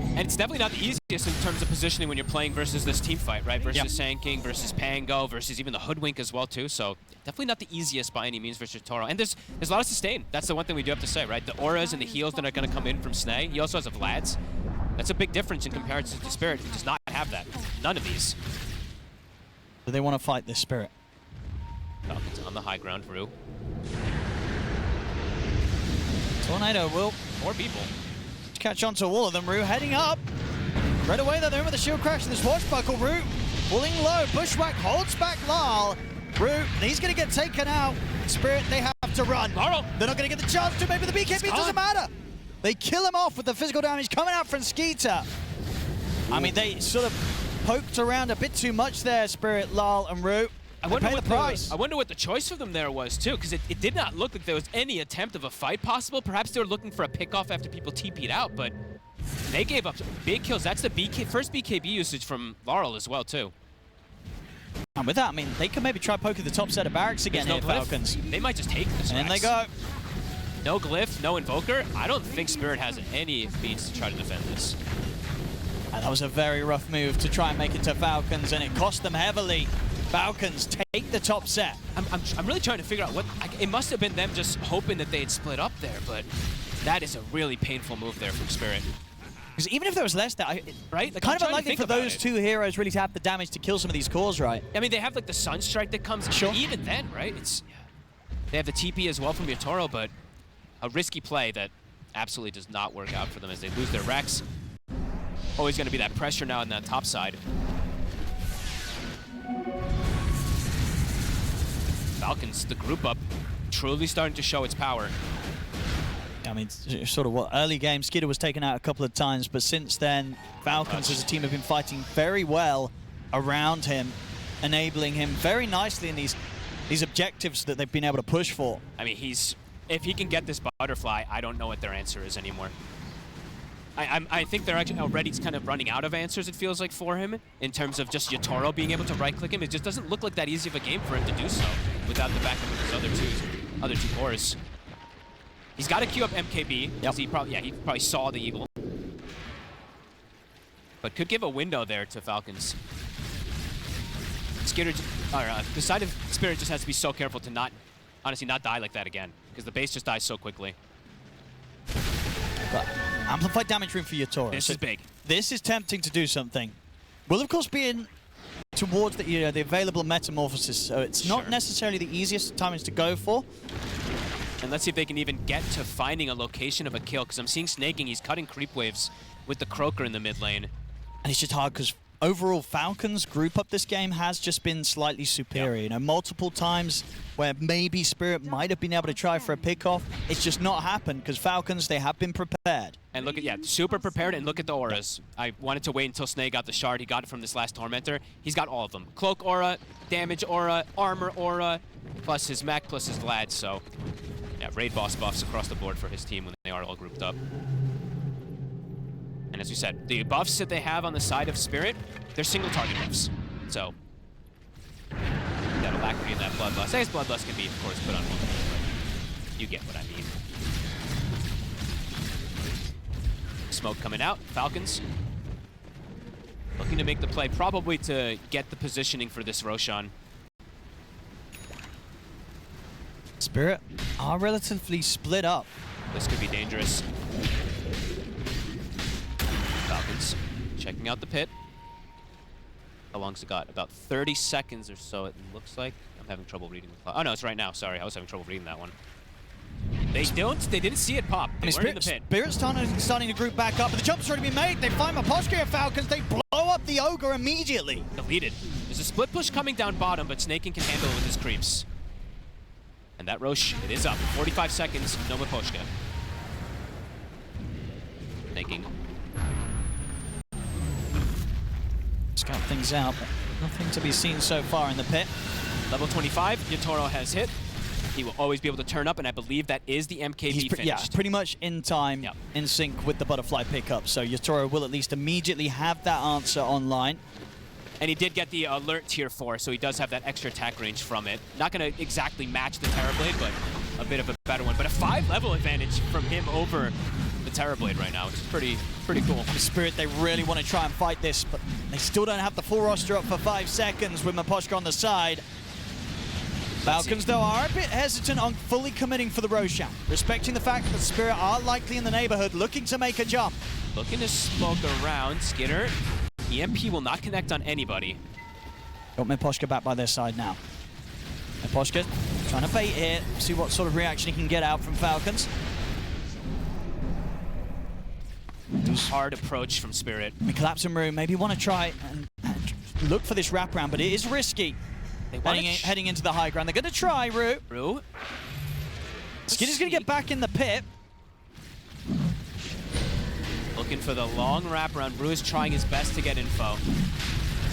And it's definitely not the easiest in terms of positioning when you're playing versus this team fight, right? Versus Sand King, versus Pango, versus even the Hoodwink as well, too. So definitely not the easiest by any means versus Toro. And there's a lot of sustain. That's the one thing we do have to say, right? The auras and the heals that are going to come in from Snay. He also has a Vlad's. That's a big difference in comparison to Spirit, who does not have that. None of these. Do they want to fight this Spirit? Falcons on the high ground, Rue. Tornado will... More people. Catch on to all of them. Rue heading up. Right away, they're in with the shield crash and the swashbuckle. Rue pulling low. Bushwhack holds back Lal. Rue, he's going to get taken out. Spirit, they have to run. Laurel. They're not going to get the chance to. Maybe the BKB doesn't matter. They kill him off with the physical damage coming out from Skeeter. I mean, they sort of poked around a bit too much there, Spirit, Lal, and Rue. I wonder what the choice for them there was, too, because it did not look like there was any attempt of a fight possible. Perhaps they were looking for a pickoff after people TP'd out, but they gave up big kills. That's the first BKB usage from Laurel as well, too. And with that, I mean, they could maybe try poking the top set of barracks again here, Falcons. They might just take this. And they go. No Glyph, no Invoker. I don't think Spirit has any means to try to defend this. And that was a very rough move to try and make it to Falcons, and it cost them heavily. Falcons take the top set. I'm really trying to figure out what... it must have been them just hoping that they had split up there, but that is a really painful move there from Spirit. Because even if there was less, right? Like, Kind of unlikely for those two heroes really to have the damage to kill some of these cores, right? I mean, they have like the Sunstrike that comes. Sure. Even then, right? They have the TP as well from Yatoro, but a risky play that absolutely does not work out for them as they lose their Rex. Always going to be that pressure now on that top side. Falcons, the group up, truly starting to show its power. I mean, sort of what early game, Skidder was taken out a couple of times, but since then, Falcons as a team have been fighting very well around him, enabling him very nicely in these objectives that they've been able to push for. I mean, if he can get this butterfly, I don't know what their answer is anymore. I think they're actually already kind of running out of answers, it feels like, for him, in terms of just Yatoro being able to right-click him. It just doesn't look like that easy of a game for him to do so without the backup of his other two cores. He's got to queue up MKB, because he probably saw the Eagle. But could give a window there to Falcons. Skidder, the side of Spirit just has to be so careful to honestly not die like that again, because the base just dies so quickly. But amplified damage room for Yatoro. This is big. This is tempting to do something. Will, of course, be in towards the available metamorphosis, so it's not necessarily the easiest timings to go for. And let's see if they can even get to finding a location of a kill, because I'm seeing Snaking. He's cutting creep waves with the Croaker in the mid lane. And it's just hard because overall Falcons group up this game has just been slightly superior. Yep. You know, multiple times where maybe Spirit might have been able to try for a pickoff. It's just not happened because Falcons, they have been prepared. And look at, super prepared, and look at the auras. I wanted to wait until Snake got the shard. He got it from this last Tormentor. He's got all of them. Cloak aura, damage aura, armor aura, plus his mech, plus his Vlad, so... yeah, raid boss buffs across the board for his team when they are all grouped up. And as we said, the buffs that they have on the side of Spirit, they're single target buffs. So, that Alacrity and that Bloodlust. I guess Bloodlust can be, of course, put on one, but you get what I mean. Smoke coming out, Falcons. Looking to make the play, probably to get the positioning for this Roshan. Spirit are relatively split up. This could be dangerous. Falcons checking out the pit. How long's it got? About 30 seconds or so, it looks like. I'm having trouble reading the clock. Oh no, it's right now. Sorry, I was having trouble reading that one. They didn't see it pop. They weren't in the pit. Spirit's starting to group back up, but the jump's already been made. They find Maposhka and Falcons. They blow up the Ogre immediately. Deleted. There's a split push coming down bottom, but Snaking can handle it with his creeps. And that Roche, it is up. 45 seconds, no Maposhka. Snaking. Scout things out, but nothing to be seen so far in the pit. Level 25, Yatoro has hit. He will always be able to turn up, and I believe that is the MKB finished. Yeah, pretty much in time, in sync with the butterfly pickup. So Yatoro will at least immediately have that answer online. And he did get the alert tier 4, so he does have that extra attack range from it. Not going to exactly match the Terrorblade, but a bit of a better one. But a 5-level advantage from him over the Terrorblade right now, which is pretty cool. The Spirit, they really want to try and fight this, but they still don't have the full roster up for 5 seconds with Maposhka on the side. Falcons, though, are a bit hesitant on fully committing for the Roshan, respecting the fact that Spirit are likely in the neighborhood, looking to make a jump. Looking to smoke around, Skidder. EMP will not connect on anybody. Got Maposhka back by their side now. Maposhka trying to bait here, see what sort of reaction he can get out from Falcons. Hard approach from Spirit. We collapse in room, maybe want to try and look for this wraparound, but it is risky. Heading into the high ground. They're going to try, Rue. Skidder's going to get back in the pit. Looking for the long wraparound. Rue is trying his best to get info.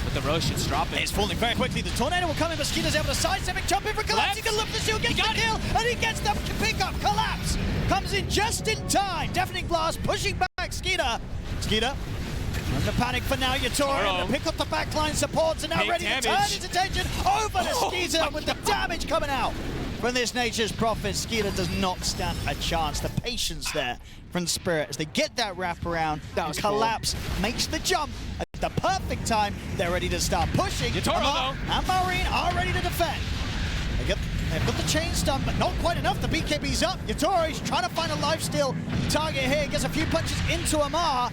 But the Roche is dropping. It's falling very quickly. The Tornado will come in, but Skidder's able to sidestep and jump in for Collapse. He can look the shield, gets the kill, and he gets the pickup. Collapse comes in just in time. Deafening Blast pushing back Skidder. Skidder in the panic for now. Yatoro to pick up the backline supports and now ready to turn his attention over to Skidder with the damage coming out from this Nature's Prophet. Skidder does not stand a chance. The patience there from Spirit as they get that wrap around. Collapse makes the jump the perfect time. They're ready to start pushing. Yatoro, Amar and Marine are ready to defend. They've got the chain stun, but not quite enough. The BKB's up. Yatoro's trying to find a lifesteal target here. Gets a few punches into Amar.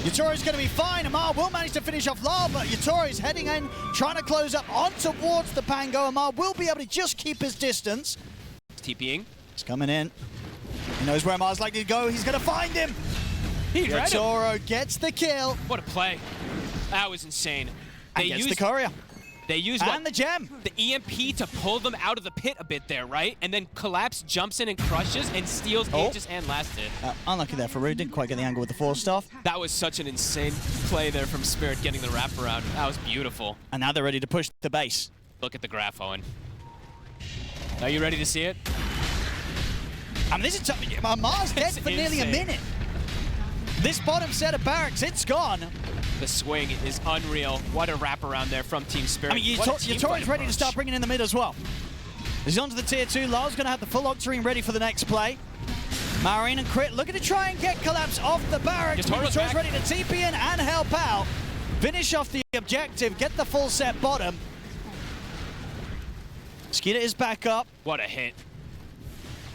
Yatoro's going to be fine. Amar will manage to finish off Lal, but Yatoro's heading in, trying to close up on towards the Pango. Amar will be able to just keep his distance. TPing. He's coming in. He knows where Amar's likely to go. He's going to find him. He read him. Yatoro gets the kill. What a play. That was insane. And gets the courier. They used and the gem. The EMP to pull them out of the pit a bit there, right? And then Collapse jumps in and crushes and steals Aegis and last hit. Unlucky there for Rude. Didn't quite get the angle with the force staff. That was such an insane play there from Spirit getting the wraparound. That was beautiful. And now they're ready to push the base. Look at the graph, Owen. Are you ready to see it? I mean, this is tough. Amar's dead for nearly a minute. This bottom set of barracks, it's gone. The swing is unreal. What a wraparound there from Team Spirit. I mean, Yatoro's ready to start bringing in the mid as well. He's onto the tier 2. Lal's going to have the full Octarine ready for the next play. Marine and Crit looking to try and get Collapse off the barracks. Yatoro's ready to TP in and help out. Finish off the objective, get the full set bottom. Skeeter is back up. What a hit.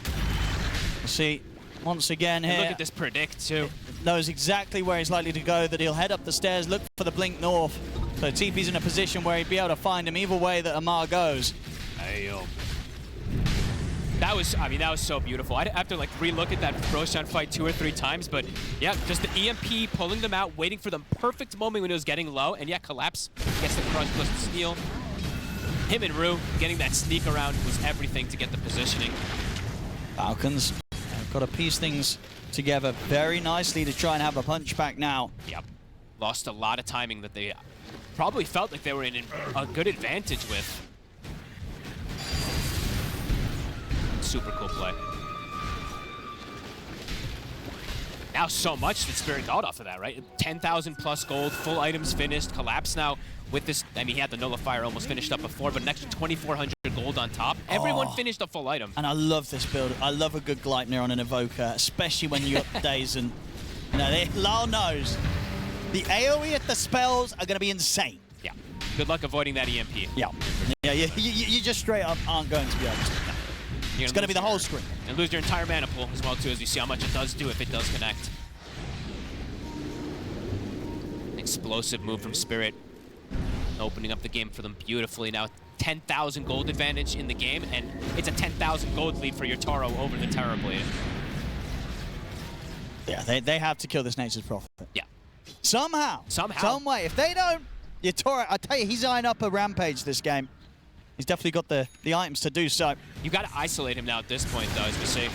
We'll see once again here. And look at this predict too. Knows exactly where he's likely to go, that he'll head up the stairs, look for the blink north. So TP's in a position where he'd be able to find him either way that Amar goes. That was, I mean, that was so beautiful. I'd have to like re-look at that Roshan fight 2 or 3 times, but yeah, just the EMP pulling them out, waiting for the perfect moment when it was getting low, and yeah, Collapse gets the crush plus the steal. Him and Rue getting that sneak around was everything to get the positioning. Falcons have got to piece things together very nicely to try and have a punch back now. Yep. Lost a lot of timing that they probably felt like they were in a good advantage with. Super cool play. Now so much that Spirit got off of that, right? 10,000 plus gold, full items finished, Collapse now with this. I mean, he had the Nullifier almost finished up before, but an extra 2,400 gold on top. Everyone finished a full item. And I love this build. I love a good Gleipnir on an Evoker, especially when you're up days and, you know, Lal knows the AoE at the spells are going to be insane. Yeah. Good luck avoiding that EMP. Yeah. Yeah, you just straight up aren't going to be able to. No. It's going to be the whole screen. And lose your entire mana pool as well, too, as you see how much it does do if it does connect. Explosive move from Spirit. Opening up the game for them beautifully. Now 10,000 gold advantage in the game, and it's a 10,000 gold lead for Yatoro over the Terrorblade. Yeah, they have to kill this Nature's Prophet. Yeah. Somehow. Some way. If they don't, Yatoro, I tell you, he's eyeing up a rampage this game. He's definitely got the items to do so. You got to isolate him now at this point, though, as we say.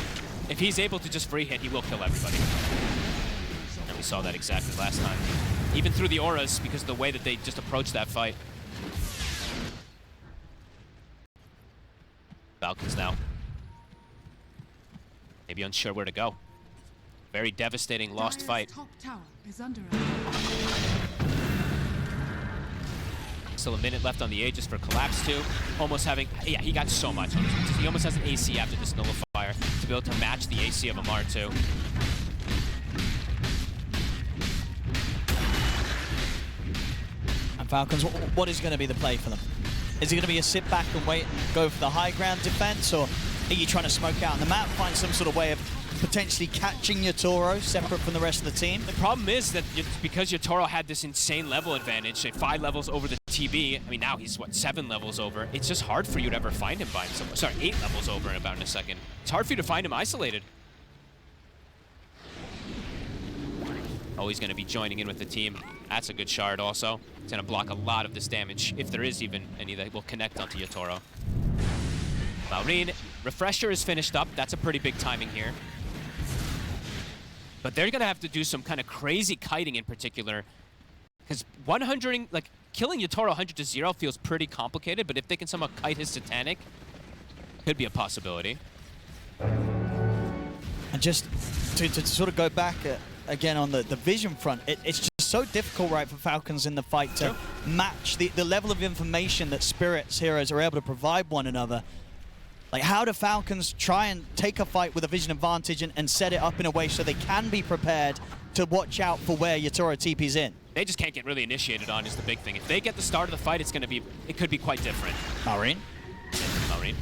If he's able to just free hit, he will kill everybody. And we saw that exactly last time. Even through the auras, because of the way that they just approached that fight. Falcons now. Maybe unsure where to go. Very devastating lost fight. Top tower is under attack. Still a minute left on the Aegis for Collapse too. Almost having, yeah, he got so much. He almost has an AC after this Nullifier to be able to match the AC of Amar too. And Falcons, what is going to be the play for them? Is it going to be a sit back and wait and go for the high ground defense, or are you trying to smoke out on the map, find some sort of way of potentially catching Yatoro separate from the rest of the team? The problem is that because Yatoro had this insane level advantage, 5 levels over the TB, I mean now he's what, 7 levels over, it's just hard for you to ever find him by himself. Sorry, 8 levels over in about in a second. It's hard for you to find him isolated. Oh, he's going to be joining in with the team. That's a good shard also. It's going to block a lot of this damage, if there is even any that will connect onto Yatoro. Maureen, Refresher is finished up. That's a pretty big timing here. But they're going to have to do some kind of crazy kiting in particular. Because 100ing, like, killing Yatoro 100 to 0 feels pretty complicated, but if they can somehow kite his Satanic, could be a possibility. And just to sort of go back again on the vision front, it's just so difficult, right, for Falcons in the fight to match the level of information that Spirit's heroes are able to provide one another. Like, how do Falcons try and take a fight with a vision advantage and set it up in a way so they can be prepared to watch out for where Yatoro TP's in. They just can't get really initiated on is the big thing. If they get the start of the fight, it could be quite different. Marine. Marine,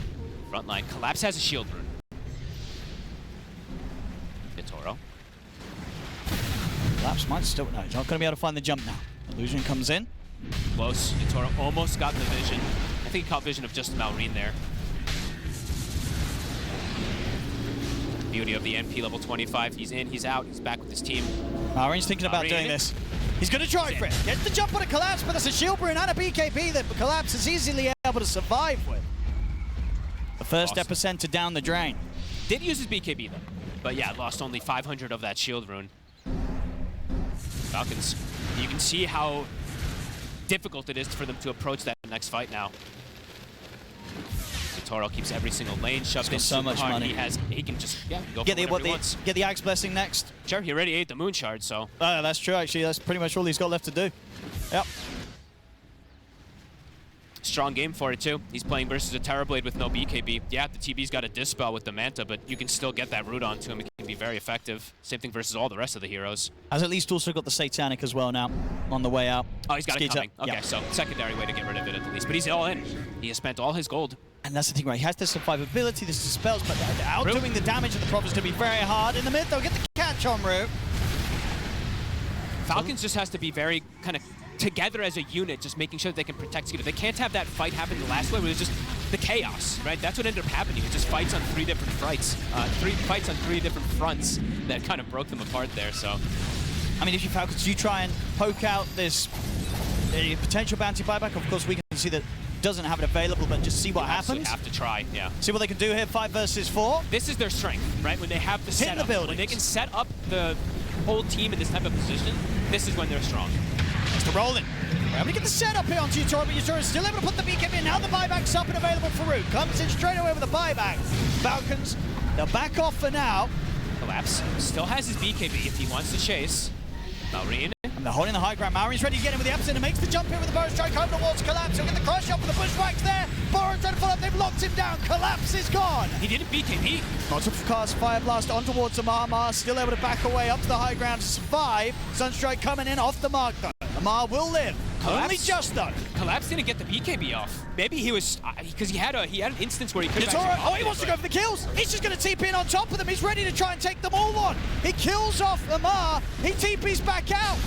front line. Collapse has a shield rune. Yatoro. Collapse might still, no, he's not going to be able to find the jump now. Illusion comes in. Close. Yatoro almost got the vision. I think he caught vision of just Marine there. Beauty of the NP level 25. He's in, he's out, he's back with his team. Marine's thinking about doing this. He's going to try for it. Gets the jump on a Collapse, but there's a shield rune and a BKB that Collapse is easily able to survive with. The first epicenter down the drain. Did use his BKB though. But yeah, lost only 500 of that shield rune. Falcons, you can see how difficult it is for them to approach that next fight now. Toro keeps every single lane shoved in so much money. He can just go get for whatever he wants. Get the Axe Blessing next. Sure, he already ate the Moon Shard, so. That's true, actually. That's pretty much all he's got left to do. Yep. Strong game for it, too. He's playing versus a Terrorblade with no BKB. Yeah, the TB's got a Dispel with the Manta, but you can still get that root onto him. It can be very effective. Same thing versus all the rest of the heroes. Has at least also got the Satanic as well now on the way out. Oh, he's got it coming. Okay, so secondary way to get rid of it at least. But he's all in. He has spent all his gold. And that's the thing, right? He has the survivability, the spells, but outdoing the damage of the Prophet's going to be very hard. In the mid, they'll get the catch on route. Falcons just has to be very kind of together as a unit, just making sure that they can protect Skeeter. They can't have that fight happen the last way where it's just the chaos, right? That's what ended up happening. It just fights on three different fronts. Three different fronts that kind of broke them apart there, so. I mean, if you Falcons, you try and poke out this potential bounty buyback, of course we can see that doesn't have it available, but just see what happens. Have to try, yeah. See what they can do here, 5 versus 4. This is their strength, right? When they have the setup. When they can set up the whole team in this type of position, this is when they're strong. It's the rolling. We're able to get the setup here onto Yatoro, but Yatoro is still able to put the BKB in. Now the buyback's up and available for Root. Comes in straight away with the buyback. Falcons, they'll back off for now. Collapse still has his BKB if he wants to chase. Marine. And they're holding the high ground. Marine's ready to get in with the epicenter. Makes the jump here with the bow strike over towards Collapse. He'll get the crush up with the bushwhacks there. Boron trying to follow up. They've locked him down. Collapse is gone. He didn't BKB. Not to cast Fire Blast on towards Amar. Amar still able to back away up to the high ground to survive. Sunstrike coming in off the mark though. Amar will live. Collapse? Only just though. Collapse didn't get the BKB off. Maybe he was, because he had an instance where he could have he wants to go for the kills. He's just going to TP in on top of them. He's ready to try and take them all on. He kills off Amar. He TPs back out.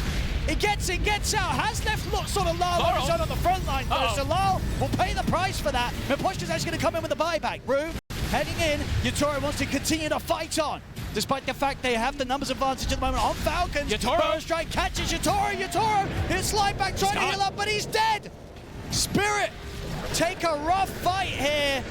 He gets in, gets out, has left sort of Lal on the front line though, so Lal will pay the price for that. And Push is actually going to come in with the buyback. Rue heading in, Yatoro wants to continue to fight on, despite the fact they have the numbers advantage at the moment on Falcons. Yatoro strike catches Yatoro, he'll slide back, trying to heal up, but he's dead. Spirit take a rough fight here.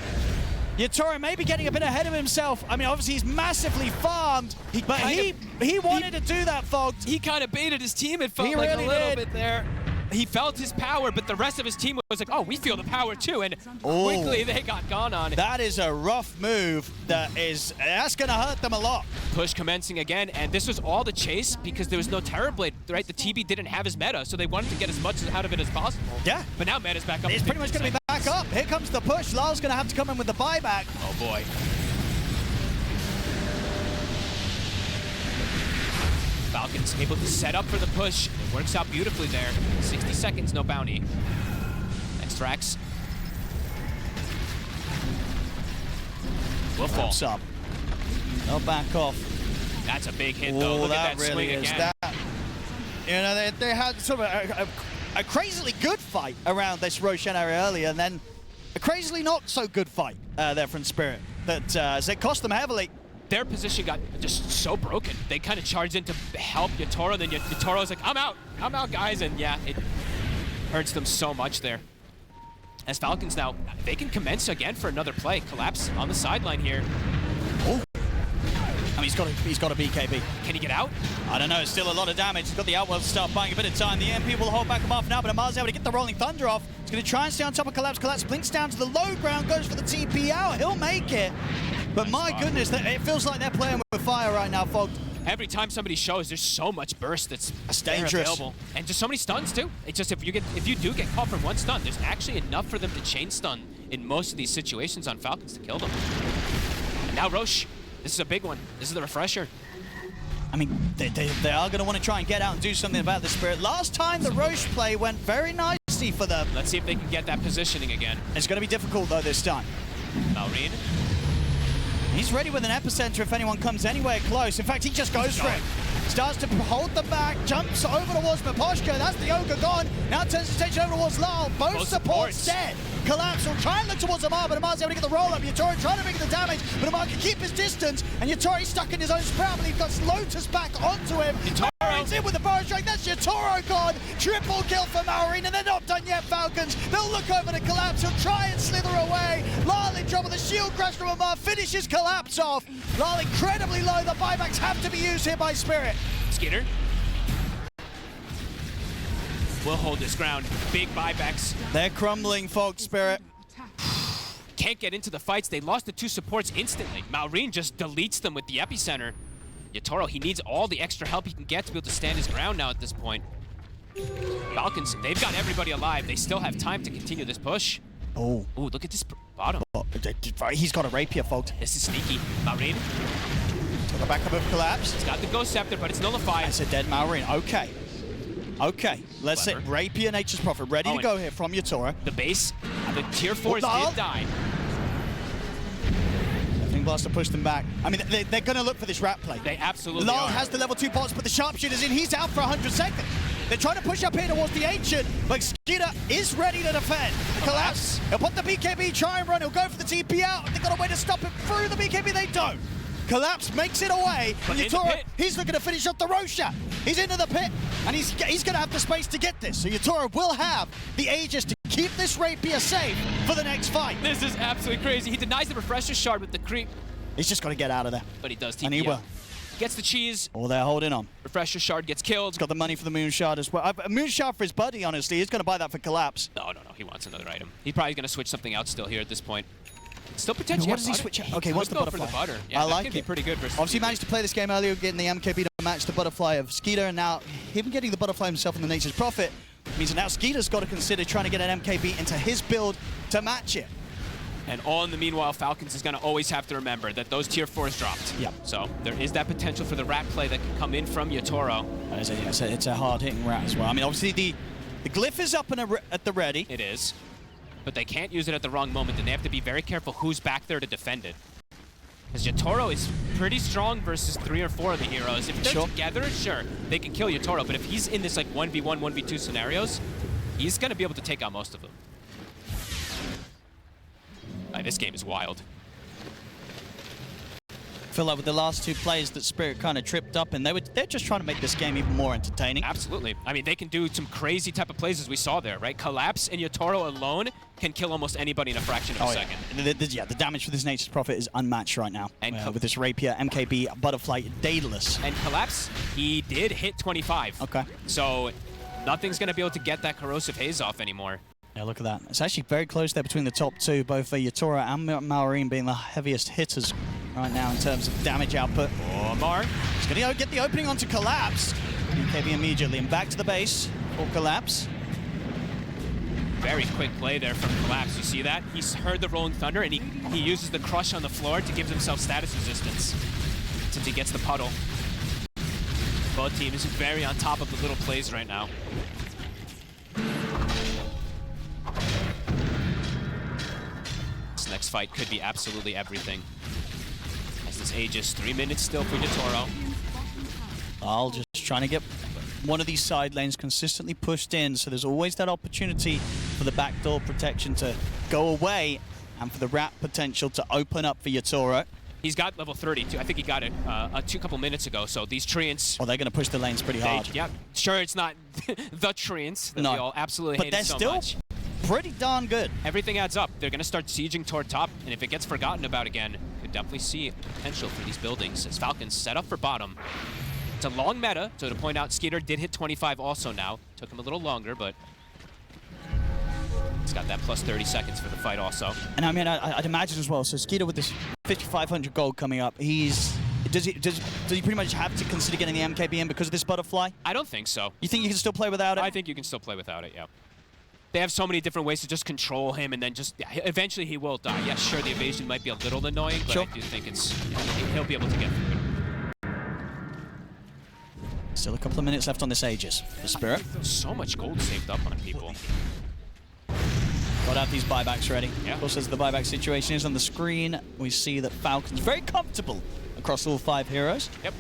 Yatoro may be getting a bit ahead of himself. I mean, obviously he's massively farmed, but he wanted to do that, Fogged. He kind of baited his team, it felt like a little bit there. He felt his power, but the rest of his team was like, oh, we feel the power too, and quickly they got gone on. That is a rough move. That's going to hurt them a lot. Push commencing again, and this was all the chase because there was no Terrorblade, right? The TB didn't have his meta, so they wanted to get as much out of it as possible. Yeah. But now meta's back up. It's pretty much going to be back up. Here comes the push. Lal's going to have to come in with the buyback. Oh boy. Falcons able to set up for the push. It works out beautifully there. 60 seconds, no bounty. Extracts. Will fall. Up. They'll back off. That's a big hit, though. Look at that really swing again. You know, they had sort of a crazily good fight around this Roshan area earlier, and then a crazily not so good fight there from Spirit. That it cost them heavily. Their position got just so broken. They kind of charged in to help Yatoro, then Yatoro's like, I'm out, guys, and yeah, it hurts them so much there. As Falcons now, they can commence again for another play. Collapse on the sideline here. Oh. I mean, he's got a BKB. Can he get out? I don't know, it's still a lot of damage. He's got the outworld to start buying a bit of time. The MP will hold back him off now, but Amar's able to get the Rolling Thunder off. He's going to try and stay on top of Collapse. Collapse blinks down to the low ground, goes for the TP out. He'll make it. But my goodness, it feels like they're playing with fire right now, Fogged. Every time somebody shows, there's so much burst that's dangerous. Available. And just so many stuns too. It's just if you do get caught from one stun, there's actually enough for them to chain stun in most of these situations on Falcons to kill them. And now Roche, this is a big one. This is the refresher. I mean, they are going to want to try and get out and do something about the Spirit. Last time the Roche play went very nicely for them. Let's see if they can get that positioning again. It's going to be difficult, though, this time. Maureen. He's ready with an epicenter if anyone comes anywhere close. In fact, he just goes for it. Starts to hold them back, jumps over towards Maposhka. That's the Ogre gone. Now turns his attention over towards Lal. Both supports dead. Collapse will try and look towards Amar, but Amar's able to get the roll up. Yatori trying to make the damage, but Amar can keep his distance. And Yatori's stuck in his own sprout, but he got Lotus back onto him. Maureen's in with the bow strike. That's Yatoro gone. Triple kill for Maureen, and they're not done yet, Falcons. They'll look over to Collapse. He'll try and slither away. Lal in trouble. The shield crash from Amar finishes Collapse off. Lal incredibly low. The buybacks have to be used here by Spirit. Skeeter will hold his ground. Big buybacks. They're crumbling, folks. Spirit can't get into the fights. They lost the 2 supports instantly. Maureen just deletes them with the epicenter. Yatoro, he needs all the extra help he can get to be able to stand his ground now at this point. Falcons, they've got everybody alive. They still have time to continue this push. Oh. Ooh, look at this bottom. He's got a Rapier, folks. This is sneaky. Maureen. Took a back up of Collapse. He's got the Ghost Scepter, but it's nullified. That's a dead Maureen. Okay. Okay. Let's see. Rapier, Nature's Prophet, ready to go here from Yatoro. The base, the tier 4s did die. Deafening Blast to push them back. I mean, they're going to look for this rat play. They absolutely Lal are. has the level 2 pots, but the Sharpshooter's in. He's out for 100 seconds. They're trying to push up here towards the Ancient, but Skeeter is ready to defend. Collapse. He'll put the BKB, try and run. He'll go for the TP out. They've got a way to stop him through the BKB. They don't. Collapse makes it away. And Yatoro, he's looking to finish up the Roshan. He's into the pit, and he's going to have the space to get this. So Yatoro will have the Aegis to keep this Rapier safe for the next fight. This is absolutely crazy. He denies the Refresher Shard with the creep. He's just got to get out of there. But he does TP. And he will. Gets the cheese. Oh, they're holding on. Refresher Shard gets killed. He's got the money for the Moon Shard as well. Moon Shard for his buddy, honestly. He's going to buy that for Collapse. No. He wants another item. He's probably going to switch something out still here at this point. Still potentially. What does he switch out? Okay, what's the butterfly? For the butter. Yeah, I like could be pretty good versus Obviously, he managed to play this game earlier, getting the MKB to match the butterfly of Skeeter, and now him getting the butterfly himself in the Nature's Prophet means that now Skeeter's got to consider trying to get an MKB into his build to match it. And all in the meanwhile, Falcons is going to always have to remember that those tier 4s dropped. Yep. So there is that potential for the rat play that can come in from Yatoro. It's a hard-hitting rat as well. I mean, obviously, the glyph is up at the ready. It is. But they can't use it at the wrong moment, and they have to be very careful who's back there to defend it. Because Yatoro is pretty strong versus 3 or 4 of the heroes. If they're together, sure, they can kill Yatoro. But if he's in this like 1v1, 1v2 scenarios, he's going to be able to take out most of them. This game is wild. I feel like with the last 2 plays that Spirit kind of tripped up, and they're just trying to make this game even more entertaining. Absolutely. I mean, they can do some crazy type of plays as we saw there, right? Collapse and Yatoro alone can kill almost anybody in a fraction of a second. The damage for this Nature's Prophet is unmatched right now. And with this Rapier, MKB, Butterfly, Daedalus. And Collapse, he did hit 25. Okay. So nothing's going to be able to get that Corrosive Haze off anymore. Yeah, look at that. It's actually very close there between the top 2, both Yatoro and Maureen being the heaviest hitters right now in terms of damage output. Amar. He's going to get the opening onto Collapse. BKB immediately, and back to the base for Collapse. Very quick play there from Collapse. You see that? He's heard the Rolling Thunder, and he uses the Crush on the floor to give himself status resistance since he gets the puddle. Both teams very on top of the little plays right now. This next fight could be absolutely everything. As this Aegis, 3 minutes still for Yatoro. I'll just trying to get one of these side lanes consistently pushed in, so there's always that opportunity for the backdoor protection to go away and for the rat potential to open up for Yatoro. He's got level 32. I think he got it a couple minutes ago, so these Treants... Oh, they're going to push the lanes pretty hard. Yeah, sure, it's not the Treants that we all absolutely hate so much. But they're still pretty darn good. Everything adds up. They're going to start sieging toward top, and if it gets forgotten about again, you could definitely see potential for these buildings as Falcons set up for bottom. It's a long meta, so to point out, Skeeter did hit 25 also now. Took him a little longer, but he's got that plus 30 seconds for the fight also. And I mean, I'd imagine as well, so Skeeter with this 5,500 gold coming up, does he pretty much have to consider getting the MKB in because of this butterfly? I don't think so. You think you can still play without it? I think you can still play without it, yeah. They have so many different ways to just control him, and then just eventually he will die. Yeah, sure, the evasion might be a little annoying, but I do think he'll be able to get through it. Still a couple of minutes left on this Aegis for Spirit. So much gold saved up on people. Got to have these buybacks ready. Yeah. Of course, as the buyback situation is on the screen, we see that Falcons very comfortable across all 5 heroes. Yep.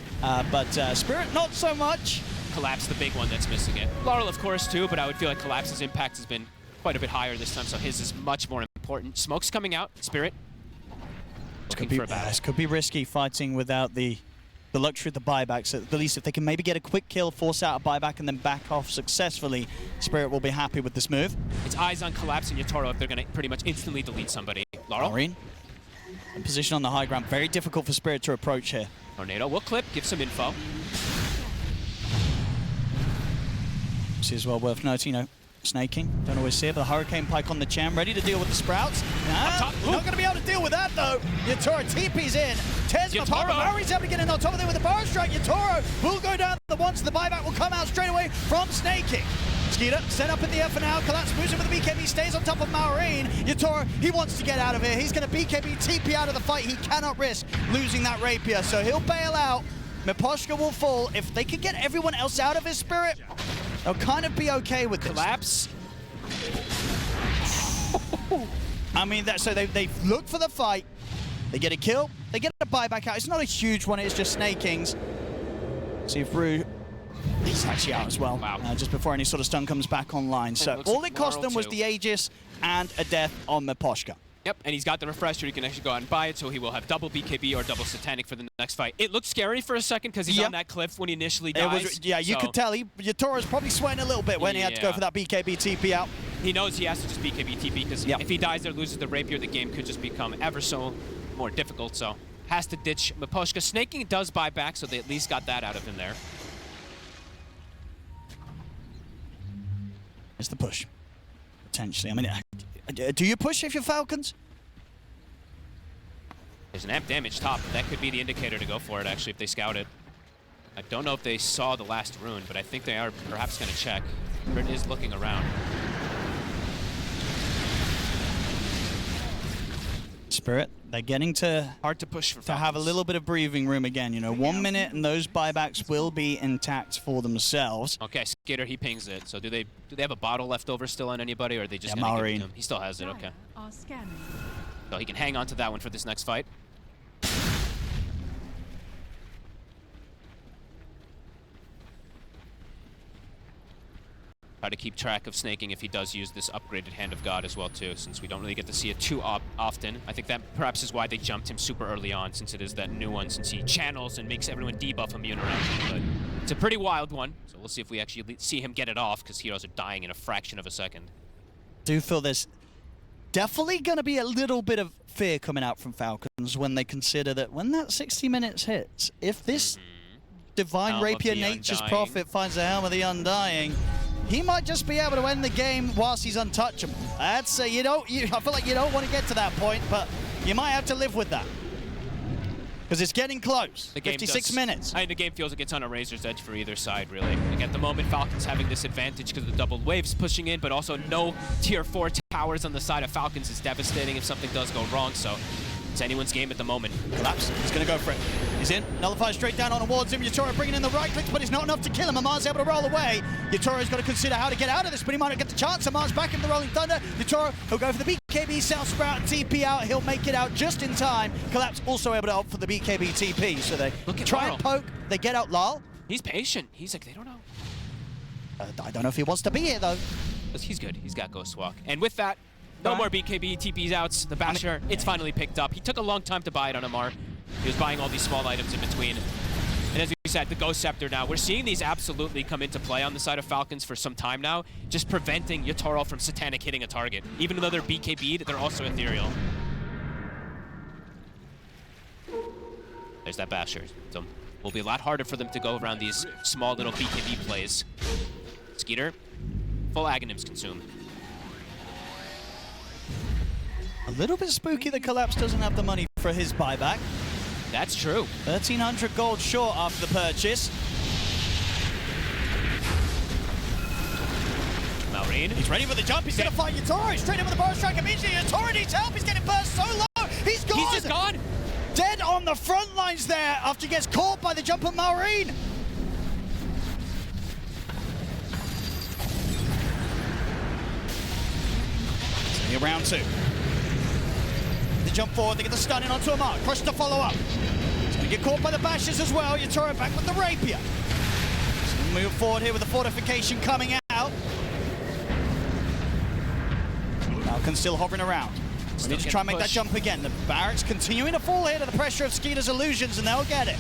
But Spirit, not so much. Collapse, the big one that's missing it. Laurel, of course, too, but I would feel like Collapse's impact has been quite a bit higher this time, so his is much more important. Smoke's coming out. Spirit looking for a battle. This could be risky fighting without the luxury of the buybacks. At the least, if they can maybe get a quick kill, force out a buyback, and then back off successfully, Spirit will be happy with this move. It's eyes on Collapse and Yatoro if they're going to pretty much instantly delete somebody. Laurel. Marine in position on the high ground. Very difficult for Spirit to approach here. Tornado will clip, give some info. This is well worth noting, you know, snaking. Don't always see it, but the Hurricane Pike on the Cham, ready to deal with the Sprouts. Nah, not going to be able to deal with that, though. Yatoro TP's in. Tears him apart. Murray's able to get in on top of it with a Burrow Strike. Yatoro will go down the once. The buyback will come out straight away from snaking. Skeeter set up in the air for now. Collapse moves in with the BKB, stays on top of Maureen. Yatoro, he wants to get out of here. He's going to BKB TP out of the fight. He cannot risk losing that Rapier, so he'll bail out. Miposhka will fall. If they can get everyone else out of his Spirit, they'll kind of be okay with this. Collapse. I mean, so they look for the fight. They get a kill. They get a buyback out. It's not a huge one. It's just snakings. See if Rue... He's actually out as well. Wow. Just before any sort of stun comes back online. So all it cost them was the Aegis and a death on Miposhka. Yep, and he's got the refresher. He can actually go out and buy it, so he will have double BKB or double Satanic for the next fight. It looked scary for a second because he's on that cliff when he initially dies. You could tell. Yatoro's probably sweating a little bit when he had to go for that BKB TP out. He knows he has to just BKB TP because if he dies or loses the Rapier, the game could just become ever so more difficult. So has to ditch Miposhka. Snaking does buy back, so they at least got that out of him there. It's the push, potentially. I mean, do you push if you're Falcons? There's an amp damage top, but that could be the indicator to go for it, actually, if they scout it. I don't know if they saw the last rune, but I think they are perhaps going to check. Brit is looking around. Spirit, they're getting to hard to push for Falcons. To have a little bit of breathing room again. You know, 1 minute and those buybacks will be intact for themselves. Okay, Skitter, he pings it. So do they have a bottle left over still on anybody, or are they just going to give it to him? He still has it, okay. So he can hang on to that one for this next fight. Try to keep track of snaking if he does use this upgraded Hand of God as well too, since we don't really get to see it too often. I think that perhaps is why they jumped him super early on, since it is that new one, since he channels and makes everyone debuff immune around him. But it's a pretty wild one, so we'll see if we actually see him get it off, because heroes are dying in a fraction of a second. Do feel there's definitely going to be a little bit of fear coming out from Falcons when they consider that when that 60 minutes hits, if this Divine Helm Rapier of the Nature's Undying. Prophet finds the Helm of the Undying, he might just be able to end the game whilst he's untouchable. I'd say I feel like you don't want to get to that point, but you might have to live with that. Because it's getting close. 56 minutes. I think the game feels like it's on a razor's edge for either side, really. Like at the moment, Falcons having this advantage because of the double waves pushing in, but also no tier 4 towers on the side of Falcons is devastating if something does go wrong. So it's anyone's game at the moment. Collapse. He's going to go for it. He's in. Nullifies straight down on towards him. Yatoro bringing in the right clicks, but it's not enough to kill him. Amar's able to roll away. Yatoro's got to consider how to get out of this, but he might not get the chance. Amar's back in the Rolling Thunder. Yatoro, he'll go for the BKB South Sprout and TP out. He'll make it out just in time. Collapse also able to opt for the BKB TP. So they try and poke. They get out Lal. He's patient. He's like, they don't know. I don't know if he wants to be here, though. He's good. He's got Ghost Walk. And with that, no more BKB, TP's outs. The Basher, it's finally picked up. He took a long time to buy it on Amar. He was buying all these small items in between. And as we said, the Ghost Scepter now, we're seeing these absolutely come into play on the side of Falcons for some time now, just preventing Yatoro from Satanic hitting a target. Even though they're BKB'd, they're also ethereal. There's that Basher. So it will be a lot harder for them to go around these small little BKB plays. Skeeter, full Aghanims consumed. A little bit spooky that Collapse doesn't have the money for his buyback. That's true. 1,300 gold short after the purchase. Maureen. He's ready for the jump. He's going to fight Yatoro. Straight in with the Burrow Strike immediately. Yatoro needs help. He's getting burst so low. He's gone. He's just gone. Dead on the front lines there after he gets caught by the jump of Maureen. Round 2. They jump forward, they get the stun in onto a mark. Crush to follow up. He's going to get caught by the bashes as well. Yakutou back with the Rapier. So move forward here with the fortification coming out. Falcons still hovering around. We need to try and make that jump again. The barracks continuing to fall here to the pressure of Skeeter's illusions, and they'll get it.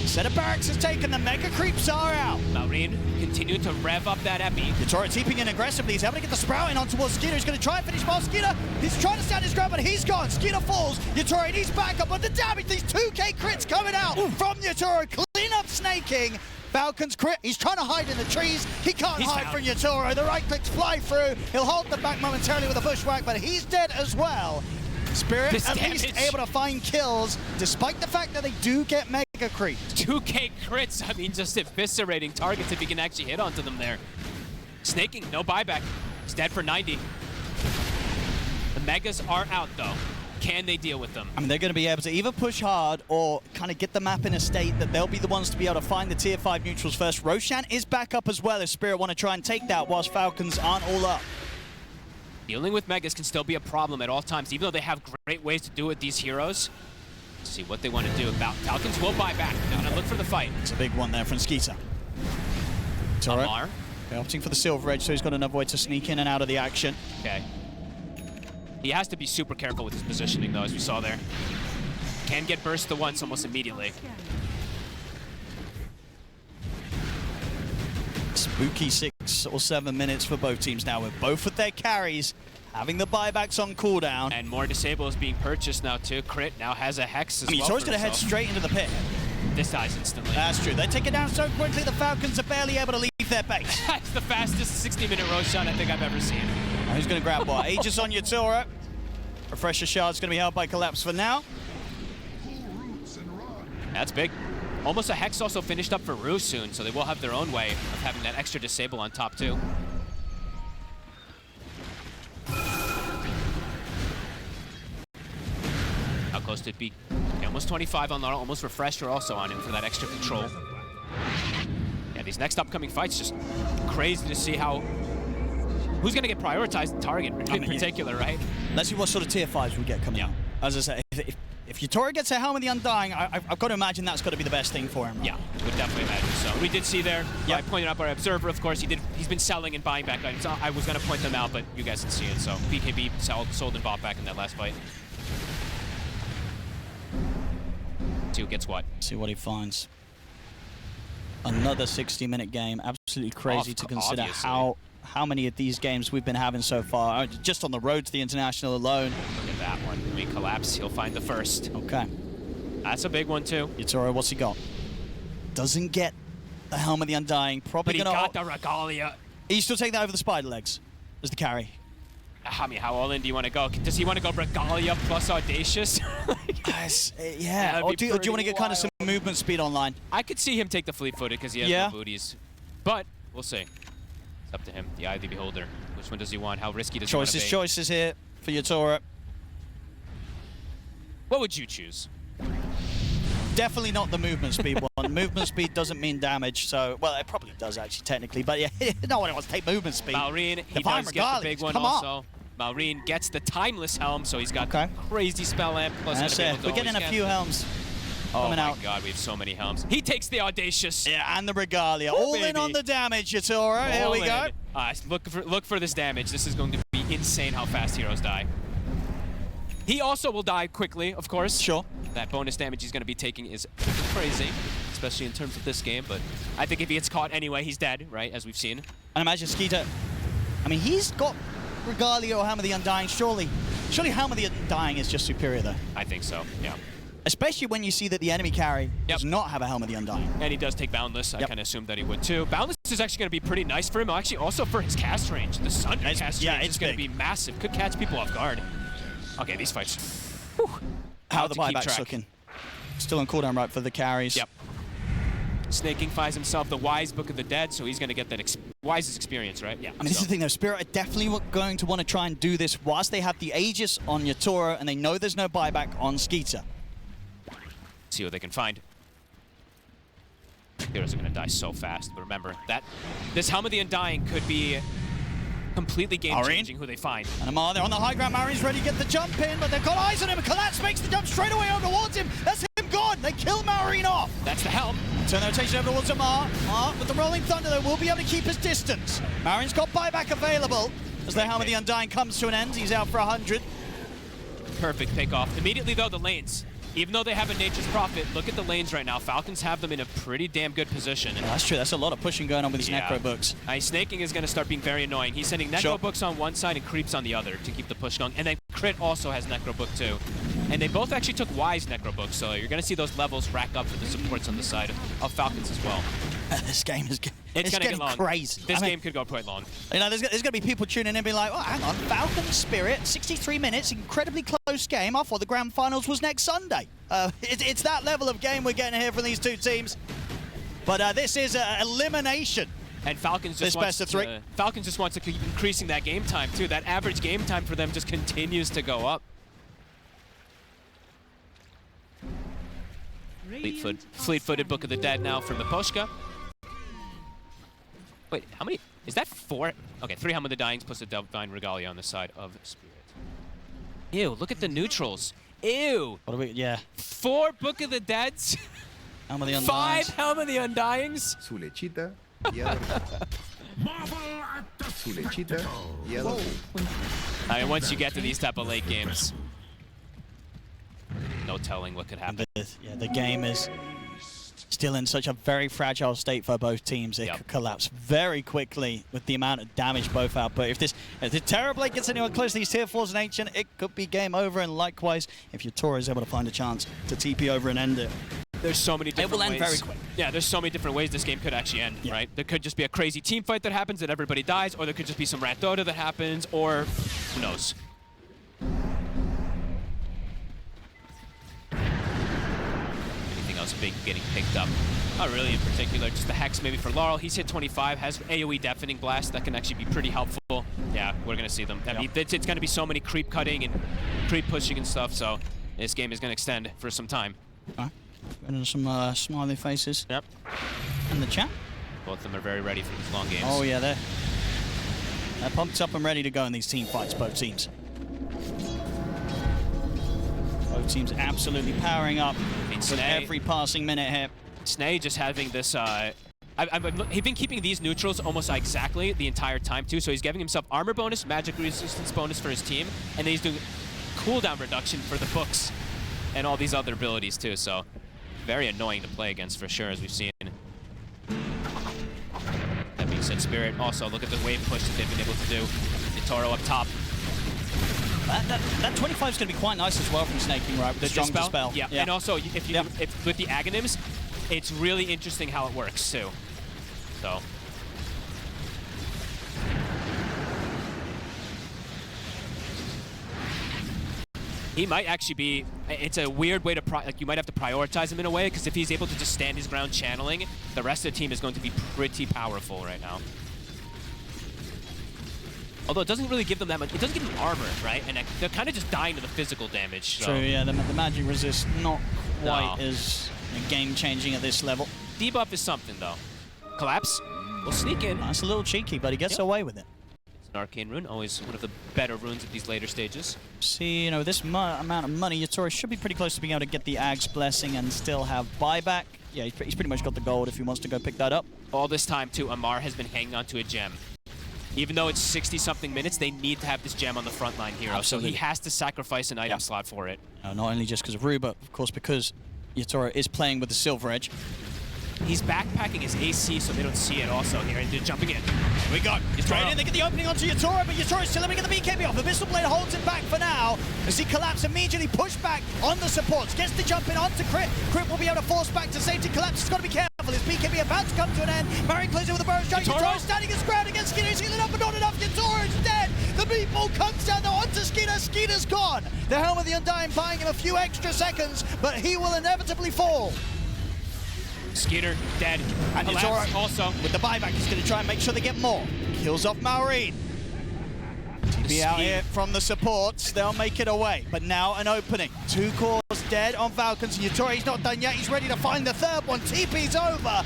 Set of barracks is taken, the Megacreeps are out. Maureen continuing to rev up that epi. Yakutou teeping in aggressively. He's able to get the sprouting on towards Skeeter. He's going to try and finish while Skeeter, he's trying to stand his ground, but he's gone. Skeeter falls. Yakutou needs backup, but the damage, these 2K crits coming out from Yakutou. Clean up snaking. Falcons crit. He's trying to hide in the trees. He can't hide from Yakutou. The right clicks fly through. He'll hold them back momentarily with a bushwhack, but he's dead as well. Spirit at least able to find kills, despite the fact that they do get Megacreeps. 2K crits, I mean, just eviscerating targets if he can actually hit onto them there. Snaking, no buyback. He's dead for 90. The Megas are out, though. Can they deal with them? I mean, they're going to be able to either push hard or kind of get the map in a state that they'll be the ones to be able to find the tier 5 neutrals first. Roshan is back up as well if Spirit want to try and take that whilst Falcons aren't all up. Dealing with Megas can still be a problem at all times, even though they have great ways to do it with these heroes. Let's see what they want to do. Falcons will buy back. They're going to look for the fight. It's a big one there from Skeeter. Amar. Opting for the Silver Edge, so he's got another way to sneak in and out of the action. Okay. He has to be super careful with his positioning, though, as we saw there. Can get burst the once almost immediately. Spooky 6 or 7 minutes for both teams now, with both of their carries having the buybacks on cooldown. And more disables being purchased now, too. Crit now has a Hex as well. He's always going to head straight into the pit. This dies instantly. That's true. They take it down so quickly, the Falcons are barely able to leave their base. That's the fastest 60-minute Roshan I think I've ever seen. Who's going to grab what? Aegis on Yakutou. Refresher Shard's going to be held by Collapse for now. That's big. Almost a Hex also finished up for Rue soon, so they will have their own way of having that extra disable on top, too. How close did it be? Okay, almost 25 on Lara, almost Refresher also on him for that extra control. Yeah, these next upcoming fights, just crazy to see how... Who's going to get prioritized in target in particular, right? Let's see what sort of tier 5s we get coming out. As I say, if Yakutou gets a Helm of the Undying, I've got to imagine that's got to be the best thing for him. Right? Yeah, would definitely imagine so. We did see there, I pointed out our Observer, of course, he's been selling and buying back items. I was going to point them out, but you guys didn't see it, so BKB sold and bought back in that last fight. See who gets what. See what he finds. Another 60-minute game. Absolutely crazy to consider how many of these games we've been having so far. Just on the road to the International alone. Look at that one. When we collapse, he'll find the first. Okay. That's a big one, too. Yakutou, what's he got? Doesn't get the Helm of the Undying. Probably but he got the Regalia. He's still taking that over the Spider Legs as the carry. I mean, how all in do you want to go? Does he want to go Regalia plus Audacious? Yeah. Or do you want to get kind of some movement speed online? I could see him take the fleet-footed because he has no booties. But we'll see. It's up to him, the eye of the beholder. Which one does he want? How risky does he want to be? Choices here for Yakutou. What would you choose? Definitely not the movement speed one. Movement speed doesn't mean damage, so... Well, it probably does, actually, technically. But yeah, no one wants to take movement speed. Maureen, he does get the big one also. Maureen gets the Timeless Helm, so he's got crazy spell amp. Plus That's it. We're getting a few helms coming out. Oh my god, we have so many helms. He takes the Audacious. Yeah, and the Regalia. All in on the damage, Yakutou. Here we go. Look for this damage. This is going to be insane how fast heroes die. He also will die quickly, of course. Sure. That bonus damage he's going to be taking is crazy, especially in terms of this game. But I think if he gets caught anyway, he's dead, right, as we've seen. And imagine Skeeter. I mean, he's got Regalia or Hammer the Undying. Surely Hammer the Undying is just superior, though. I think so, yeah. Especially when you see that the enemy carry does not have a Helm of the Undying. And he does take Boundless. I kind of assumed that he would too. Boundless is actually going to be pretty nice for him. Actually, also for his cast range. The Sunder cast range is going to be massive. Could catch people off guard. Okay, these fights. Whew. How are the buybacks looking? Still on cooldown right for the carries. Yep. Snaking finds himself the Wise Book of the Dead, so he's going to get that Wise's experience, right? Yeah. I mean, this is the thing, though. Spirit are definitely going to want to try and do this whilst they have the Aegis on Yakutou and they know there's no buyback on Skeeter. See what they can find. Heroes are going to die so fast, but remember that this Helm of the Undying could be completely game-changing who they find. And Amar, they're on the high ground. Marin's ready to get the jump in, but they've got eyes on him. Collapse makes the jump straight away over towards him. That's him gone. They kill Marine off. That's the help. Turn their attention over towards Amar. Amar, with the Rolling Thunder, though, will be able to keep his distance. Marin's got buyback available as the Helm of the Undying comes to an end. He's out for 100. Perfect pickoff. Immediately, though, the lanes. Even though they have a Nature's Prophet, look at the lanes right now. Falcons have them in a pretty damn good position. Yeah, that's true. That's a lot of pushing going on with these Necro Books. Snaking is going to start being very annoying. He's sending Necro Books on one side and Creeps on the other to keep the push going. And then Crit also has Necro Book too. And they both actually took Wise Necro Books, so you're going to see those levels rack up for the supports on the side of Falcons as well. This game is it's getting get long. Crazy. This game could go quite long. You know, there's going to be people tuning in and be like, oh, hang on, Falcons Spirit, 63 minutes, incredibly close game. I thought the grand finals was next Sunday. It's that level of game we're getting here from these two teams. But this is elimination. And Falcons just wants to keep increasing that game time too. That average game time for them just continues to go up. Fleet-footed Book of the Dead now from Miposhka. Wait, how many? Is that 4? Okay, 3 Helm of the Dyings plus a Divine Regalia on the side of Spirit. Ew, look at the neutrals. Ew. What are we? Yeah. 4 Book of the Deads. Helm of the Undyings. 5 Helm of the Undyings. Su lechita y Su lechita y I mean, once you get to these type of late games, no telling what could happen. Yeah, the game is still in such a very fragile state for both teams. It could collapse very quickly with the amount of damage both output. If the Terrorblade gets anyone close to these tier 4s in Ancient, it could be game over. And likewise, if your Tora is able to find a chance to TP over and end it. There's so many different ways. It will end very quick. Yeah, there's so many different ways this game could actually end, right? There could just be a crazy team fight that happens that everybody dies, or there could just be some Rat Dota that happens, or who knows. Big getting picked up. Not really in particular, just the Hex maybe for Laurel. He's hit 25, has AoE Deafening Blast that can actually be pretty helpful. Yeah, we're going to see them. I mean, it's going to be so many creep cutting and creep pushing and stuff, so this game is going to extend for some time. And some smiley faces. Yep. In the chat. Both of them are very ready for these long games. Oh yeah, they're pumped up and ready to go in these team fights, both teams. Both teams absolutely powering up with every passing minute here. Snay just having this, he's been keeping these neutrals almost exactly the entire time too, so he's giving himself armor bonus, magic resistance bonus for his team, and then he's doing cooldown reduction for the books and all these other abilities too, so very annoying to play against for sure, as we've seen. That being said, Spirit also, look at the wave push that they've been able to do. Toro up top. That 25 is going to be quite nice as well from Snaking, right? With the strong dispel. Yeah, and also if with the Aghanims, it's really interesting how it works too. So. He might actually be, it's a weird way to, you might have to prioritize him in a way, because if he's able to just stand his ground channeling, the rest of the team is going to be pretty powerful right now. Although it doesn't really give them that much, it doesn't give them armor, right? And they're kind of just dying to the physical damage. So. True, yeah, the magic resist not quite as game-changing at this level. Debuff is something, though. Collapse will sneak in. That's a little cheeky, but he gets away with it. It's an arcane rune, always one of the better runes at these later stages. See, you know, this amount of money, Yatori should be pretty close to being able to get the Ag's Blessing and still have buyback. Yeah, he's pretty much got the gold if he wants to go pick that up. All this time, too, Amar has been hanging on to a gem. Even though it's 60-something minutes, they need to have this gem on the frontline hero. Absolutely. So he has to sacrifice an item slot for it. No, not only just because of Rue, but of course because Yatora is playing with the Silver Edge. He's backpacking his AC so they don't see it also here, and they're jumping in. Here we go. Straight in, they get the opening onto Yatora, but Yatora still able to get the BKB off. Abyssal Blade holds him back for now as he Collapse immediately pushed back on the supports. Gets the jump in onto Crit. Crit will be able to force back to safety. Collapse has got to be careful. His BKB about to come to an end. Marion closes with a burrow strike. Yatora standing his ground against Skeeter. He's healing up, but not enough. Yatora is dead. The meatball comes down though onto Skeeter. Skeeter's gone. The Helm of the Undying buying him a few extra seconds, but he will inevitably fall. Skeeter dead. And Yatora also with the buyback is going to try and make sure they get more. Kills off Maureen. TP out here from the supports. They'll make it away. But now an opening. 2 cores dead on Falcons. Yatora, he's not done yet. He's ready to find the third one. TP's over.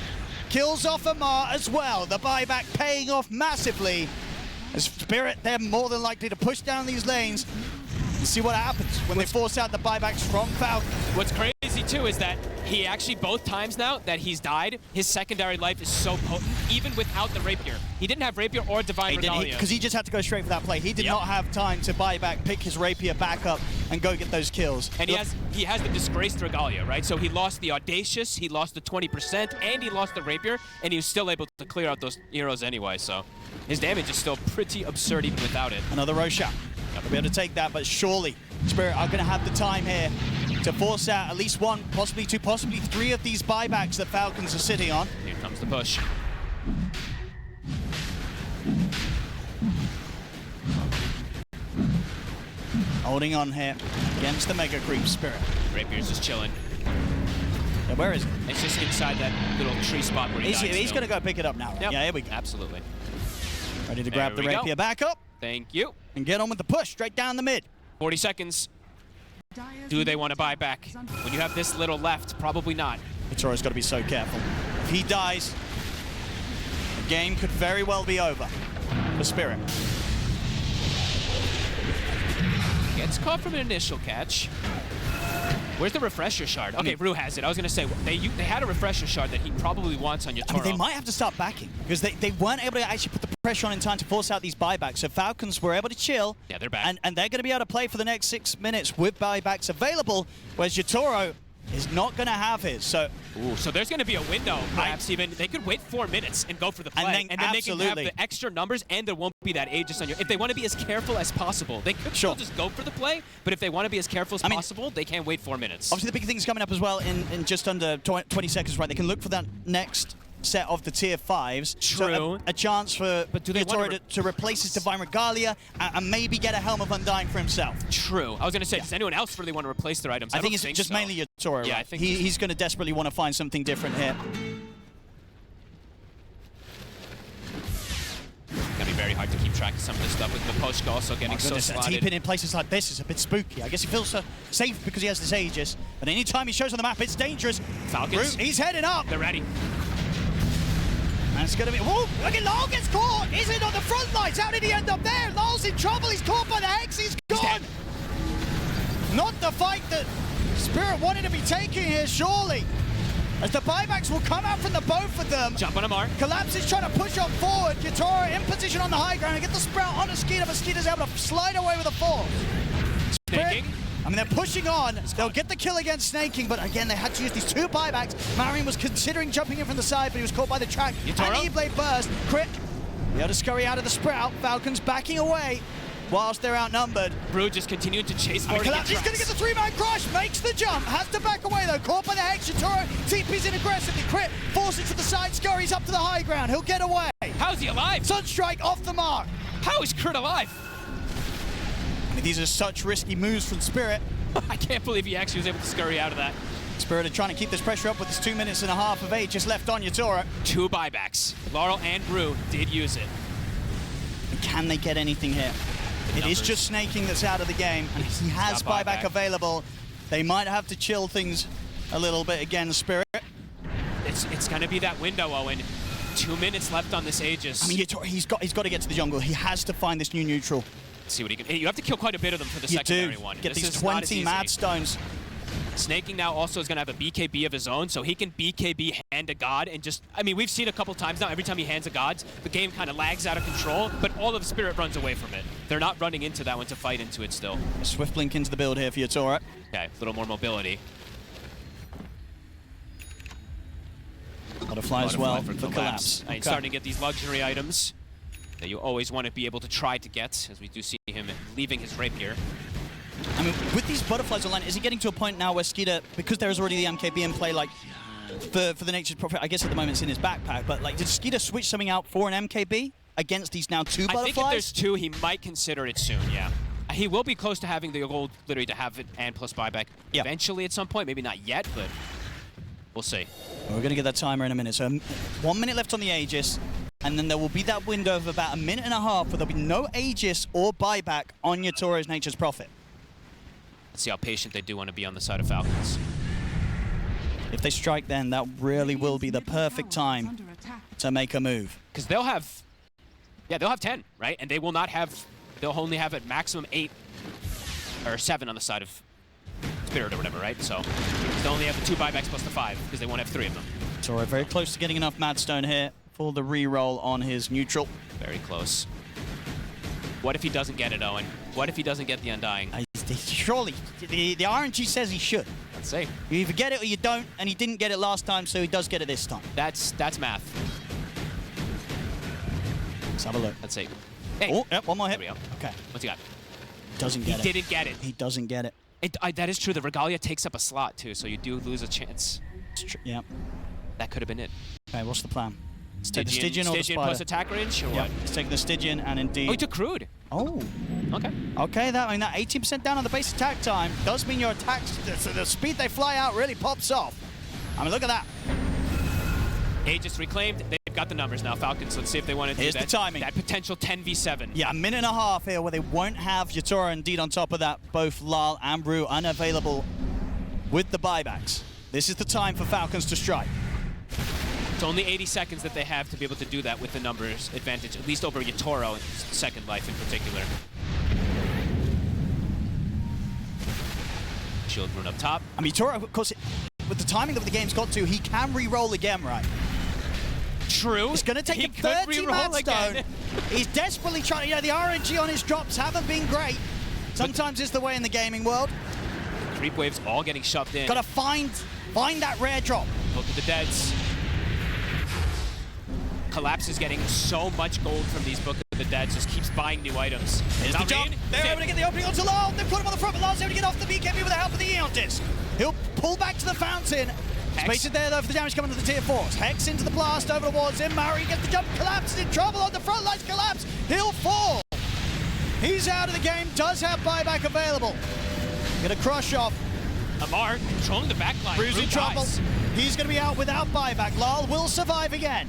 Kills off Amar as well. The buyback paying off massively. As Spirit, they're more than likely to push down these lanes and see what happens when they force out the buybacks from Falcon. What's crazy too is that he actually, both times now that he's died, his secondary life is so potent, even without the Rapier. He didn't have Rapier or Divine Regalia. Because he just had to go straight for that play. He did not have time to buy back, pick his Rapier back up, and go get those kills. And he has the disgraced Regalia, right? So he lost the Audacious, he lost the 20%, and he lost the Rapier, and he was still able to clear out those heroes anyway, so his damage is still pretty absurd even without it. Another Roshan. Not be able to take that, but surely Spirit are going to have the time here to force out at least one, possibly two, possibly three of these buybacks that Falcons are sitting on. Here comes the push. Holding on here against the Megacreeps Spirit. Rapier's just chilling. Yeah, where is it? It's just inside that little tree spot where He's going to go pick it up now. Yep. Yeah, here we go. Absolutely. Ready to grab the Rapier back up. Thank you. And get on with the push, straight down the mid. 40 seconds. Do they want to buy back? When you have this little left, probably not. Vitoro's got to be so careful. If he dies, the game could very well be over for Spirit. Gets caught from an initial catch. Where's the refresher shard? Okay, Rue has it. I was going to say, they had a refresher shard that he probably wants on Yakutou. I mean, they might have to start backing because they weren't able to actually put the pressure on in time to force out these buybacks. So Falcons were able to chill. Yeah, they're back. And they're going to be able to play for the next 6 minutes with buybacks available, whereas Yakutou is not going to have his. So, so there's going to be a window, perhaps even. They could wait 4 minutes and go for the play. And then they can have the extra numbers, and there won't be that Aegis on you. If they want to be as careful as possible, they could still just go for the play. But if they want to be as careful as possible, they can't wait 4 minutes. Obviously, the big thing's coming up as well in just under 20 seconds, right? They can look for that next set of the tier 5s. True. So a chance for Yakutou to replace his Divine Regalia and maybe get a Helm of Undying for himself. True. I was going to say, does anyone else really want to replace their items? I think it's just mainly Yakutou. Yeah, right? I think he's going to desperately want to find something different here. It's going to be very hard to keep track of some of this stuff with Miposhka also getting so slotted. Deep in places like this is a bit spooky. I guess he feels so safe because he has this Aegis, but anytime he shows on the map, it's dangerous. Falcons. He's heading up. They're ready. And it's going to be... Whoa! Look at Lol gets caught! Is it on the front lines? How did he end up there? Lol's in trouble. He's caught by the Hex. He's gone! Not the fight that Spirit wanted to be taking here, surely. As the buybacks will come out from the both of them. Jump on a mark. Collapse is trying to push on forward. Yakutou in position on the high ground and get the Sprout on a Skeeter, but Skeeter's able to slide away with a force. Snaking. I mean, they're pushing on. They'll get the kill against Snaking, but again, they had to use these 2 buybacks. Marion was considering jumping in from the side, but he was caught by the track. Yakutou. And E-Blade burst. Crit. Be able to scurry out of the Sprout. Falcons backing away whilst they're outnumbered. Brew just continued to chase forward. He's going to get the 3-man crush. Makes the jump. Has to back away, though. Caught by the Hex. Yakutou TP's in aggressively. Crit. Forces to the side. Scurries up to the high ground. He'll get away. How's he alive? Sunstrike off the mark. How is Crit alive? I mean, these are such risky moves from Spirit. I can't believe he actually was able to scurry out of that. Spirit are trying to keep this pressure up with this 2 minutes and a half of Aegis left on Yakutou. 2 buybacks. Laurel and Brew did use it. And can they get anything here? It is just Snaking that's out of the game, and he has buyback available. They might have to chill things a little bit again, Spirit. It's going to be that window, Owen. 2 minutes left on this Aegis. I mean, he's got to get to the jungle. He has to find this new neutral. Let's see what he can. You have to kill quite a bit of them for the secondary one. Get this these is 20 Mad Stones. Snaking now also is going to have a BKB of his own, so he can BKB hand a god and just... I mean, we've seen a couple times now, every time he hands a god, the game kind of lags out of control, but all of Spirit runs away from it. They're not running into that one to fight into it still. A swift blink into the build here for Yakutou. Okay, a little more mobility. Butterfly as well for Collapse. Okay. Starting to get these luxury items that you always want to be able to try to get, as we do see him leaving his Rapier. I mean, with these butterflies online, is he getting to a point now where Skeeter, because there is already the MKB in play, like, for the Nature's Prophet, I guess at the moment it's in his backpack, but, like, did Skeeter switch something out for an MKB against these now 2 butterflies? I think if there's 2, he might consider it soon, yeah. He will be close to having the gold, literally, to have it and plus buyback eventually at some point. Maybe not yet, but we'll see. Well, we're going to get that timer in a minute. So 1 minute left on the Aegis, and then there will be that window of about 1.5 minutes where there'll be no Aegis or buyback on Yatou's Nature's Prophet. Let's see how patient they do want to be on the side of Falcons. If they strike, then that really will be the perfect time to make a move. Because they'll have Yeah, they'll have 10, right? And they will not have, they'll only have at maximum 8 or 7 on the side of Spirit or whatever, right? So they'll only have the 2 buybacks plus the 5 because they won't have 3 of them. So we're very close to getting enough Madstone here for the re-roll on his neutral. Very close. What if he doesn't get it, Owen? What if he doesn't get the Undying? Surely, the RNG says he should. Let's see. You either get it or you don't, and he didn't get it last time, so he does get it this time. That's math. Let's have a look. Let's see. Hey. Oh, yep, one more hit. There we go. Okay. What's he got? Doesn't get it. He didn't get it. He doesn't get it. That is true. The Regalia takes up a slot, too, so you do lose a chance. Yeah. That could have been it. Okay, what's the plan? Take the Stygian Stygian or the plus Spider? attack range, or Yeah, what? let's take the Stygian and indeed... Oh, he took crude. Oh. Okay. Okay, that 18% down on the base attack time does mean your attacks, the speed they fly out really pops off. I mean, look at that. Aegis reclaimed. They've got the numbers now, Falcons. Let's see if they want to do Here's that. the timing. That potential 10v7. Yeah, a minute and a half here where they won't have Yatora. Indeed, on top of that, both Lal and Brew unavailable with the buybacks. This is the time for Falcons to strike. It's only 80 seconds that they have to be able to do that with the numbers advantage, at least over Yatoro in Second Life in particular. Shield rune up top. I mean, Yatora, of course, with the timing that the game's got to, he can re-roll again, right? True. It's going to take He him could 30 re-roll Madstone. again. He's desperately trying, the RNG on his drops haven't been great. Sometimes it's the way in the gaming world. Creep waves all getting shoved in. Gotta find that rare drop. Look at the deads. Collapse is getting so much gold from these Book of the Dead, just keeps buying new items. Here's the jump. They're able to get the opening onto Lal. They've put him on the front, but Lal's able to get off the BKB with the help of the Eon Disc. He'll pull back to the fountain. Space is there though for the damage coming to the tier 4s. Hex into the blast over towards him. Maori gets the jump. Collapse is in trouble on the front lines. Collapse. He'll fall. He's out of the game. Does have buyback available. Gonna crush off. Amar controlling the backline. Rue's in trouble. Dies. He's gonna be out without buyback. Lal will survive again.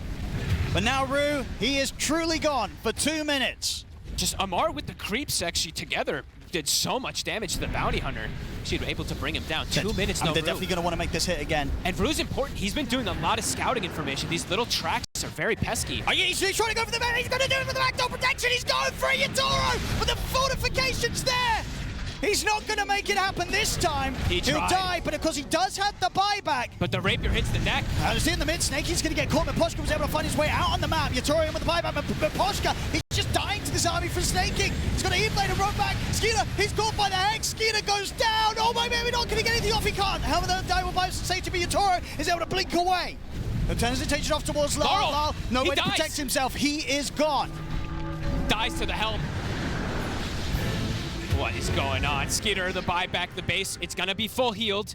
But now Rue, he is truly gone for 2 minutes. Just Amar with the creeps actually together did so much damage to the bounty hunter. She's able to bring him down. 2 minutes, no They're Rue. definitely going to want to make this hit again. And Rue's important. He's been doing a lot of scouting information. These little tracks are very pesky. Oh, yeah, he's trying to go for the back. He's going to do it with the backdoor protection. He's going for it, Yatoro, but the fortification's there. He's not going to make it happen this time. He'll die, but of course he does have the buyback. But the Rapier hits the neck. See in the mid, Snakey's going to get caught, but Poshka was able to find his way out on the map. Yatoro in with the buyback, but Poshka, he's just dying to this army for snaking. He's got a E-Blade and run back. Skeeter, he's caught by the Hex. Skeeter goes down. Oh my man, we're not going to get anything off. He can't. However, the die will buy say to be Yatoro is able to blink away. The turns it, takes it off towards Lal. Lal, no way to protect himself. He is gone. Dies to the helm. What is going on? Skeeter, the buyback, the base. It's going to be full healed.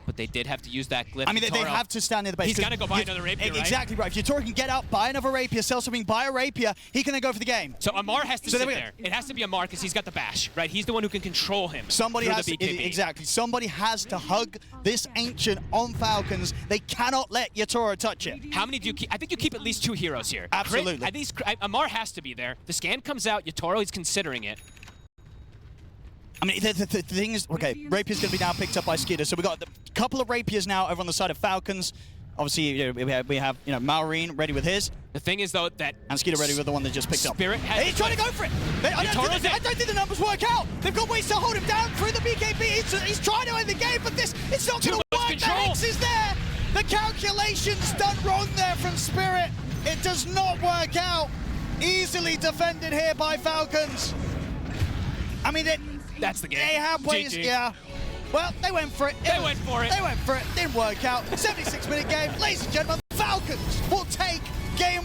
But they did have to use that glyph. I mean, they have to stand near the base. He's got to go buy another Rapier, right? Exactly right. If Yatoro can get out, buy another Rapier, sell something, buy a Rapier, he can then go for the game. So Amar has to sit there there. It has to be Amar because he's got the bash, right? He's the one who can control him. Somebody has to, exactly. Somebody has to hug this Ancient on Falcons. They cannot let Yatoro touch it. How many do you keep? I think you keep at least 2 heroes here. Absolutely. At least Amar has to be there. The scan comes out. Yatoro is considering it. I mean, the thing is, okay, Rapier's going to be now picked up by Skeeter. So we've got a couple of Rapiers now over on the side of Falcons. Obviously, we have Maureen ready with his. The thing is, though, that... And Skeeter ready with the one that just picked up. Spirit has... He's trying to go for it. I don't think the numbers work out. They've got ways to hold him down through the BKB. He's trying to end the game, but it's not going to work. The Hex is there. The calculation's done wrong there from Spirit. It does not work out. Easily defended here by Falcons. I mean, that's the game. They have ways, GG. yeah. Well, they went for it. They went for it. Didn't work out. 76-minute game. Ladies and gentlemen, Falcons will take game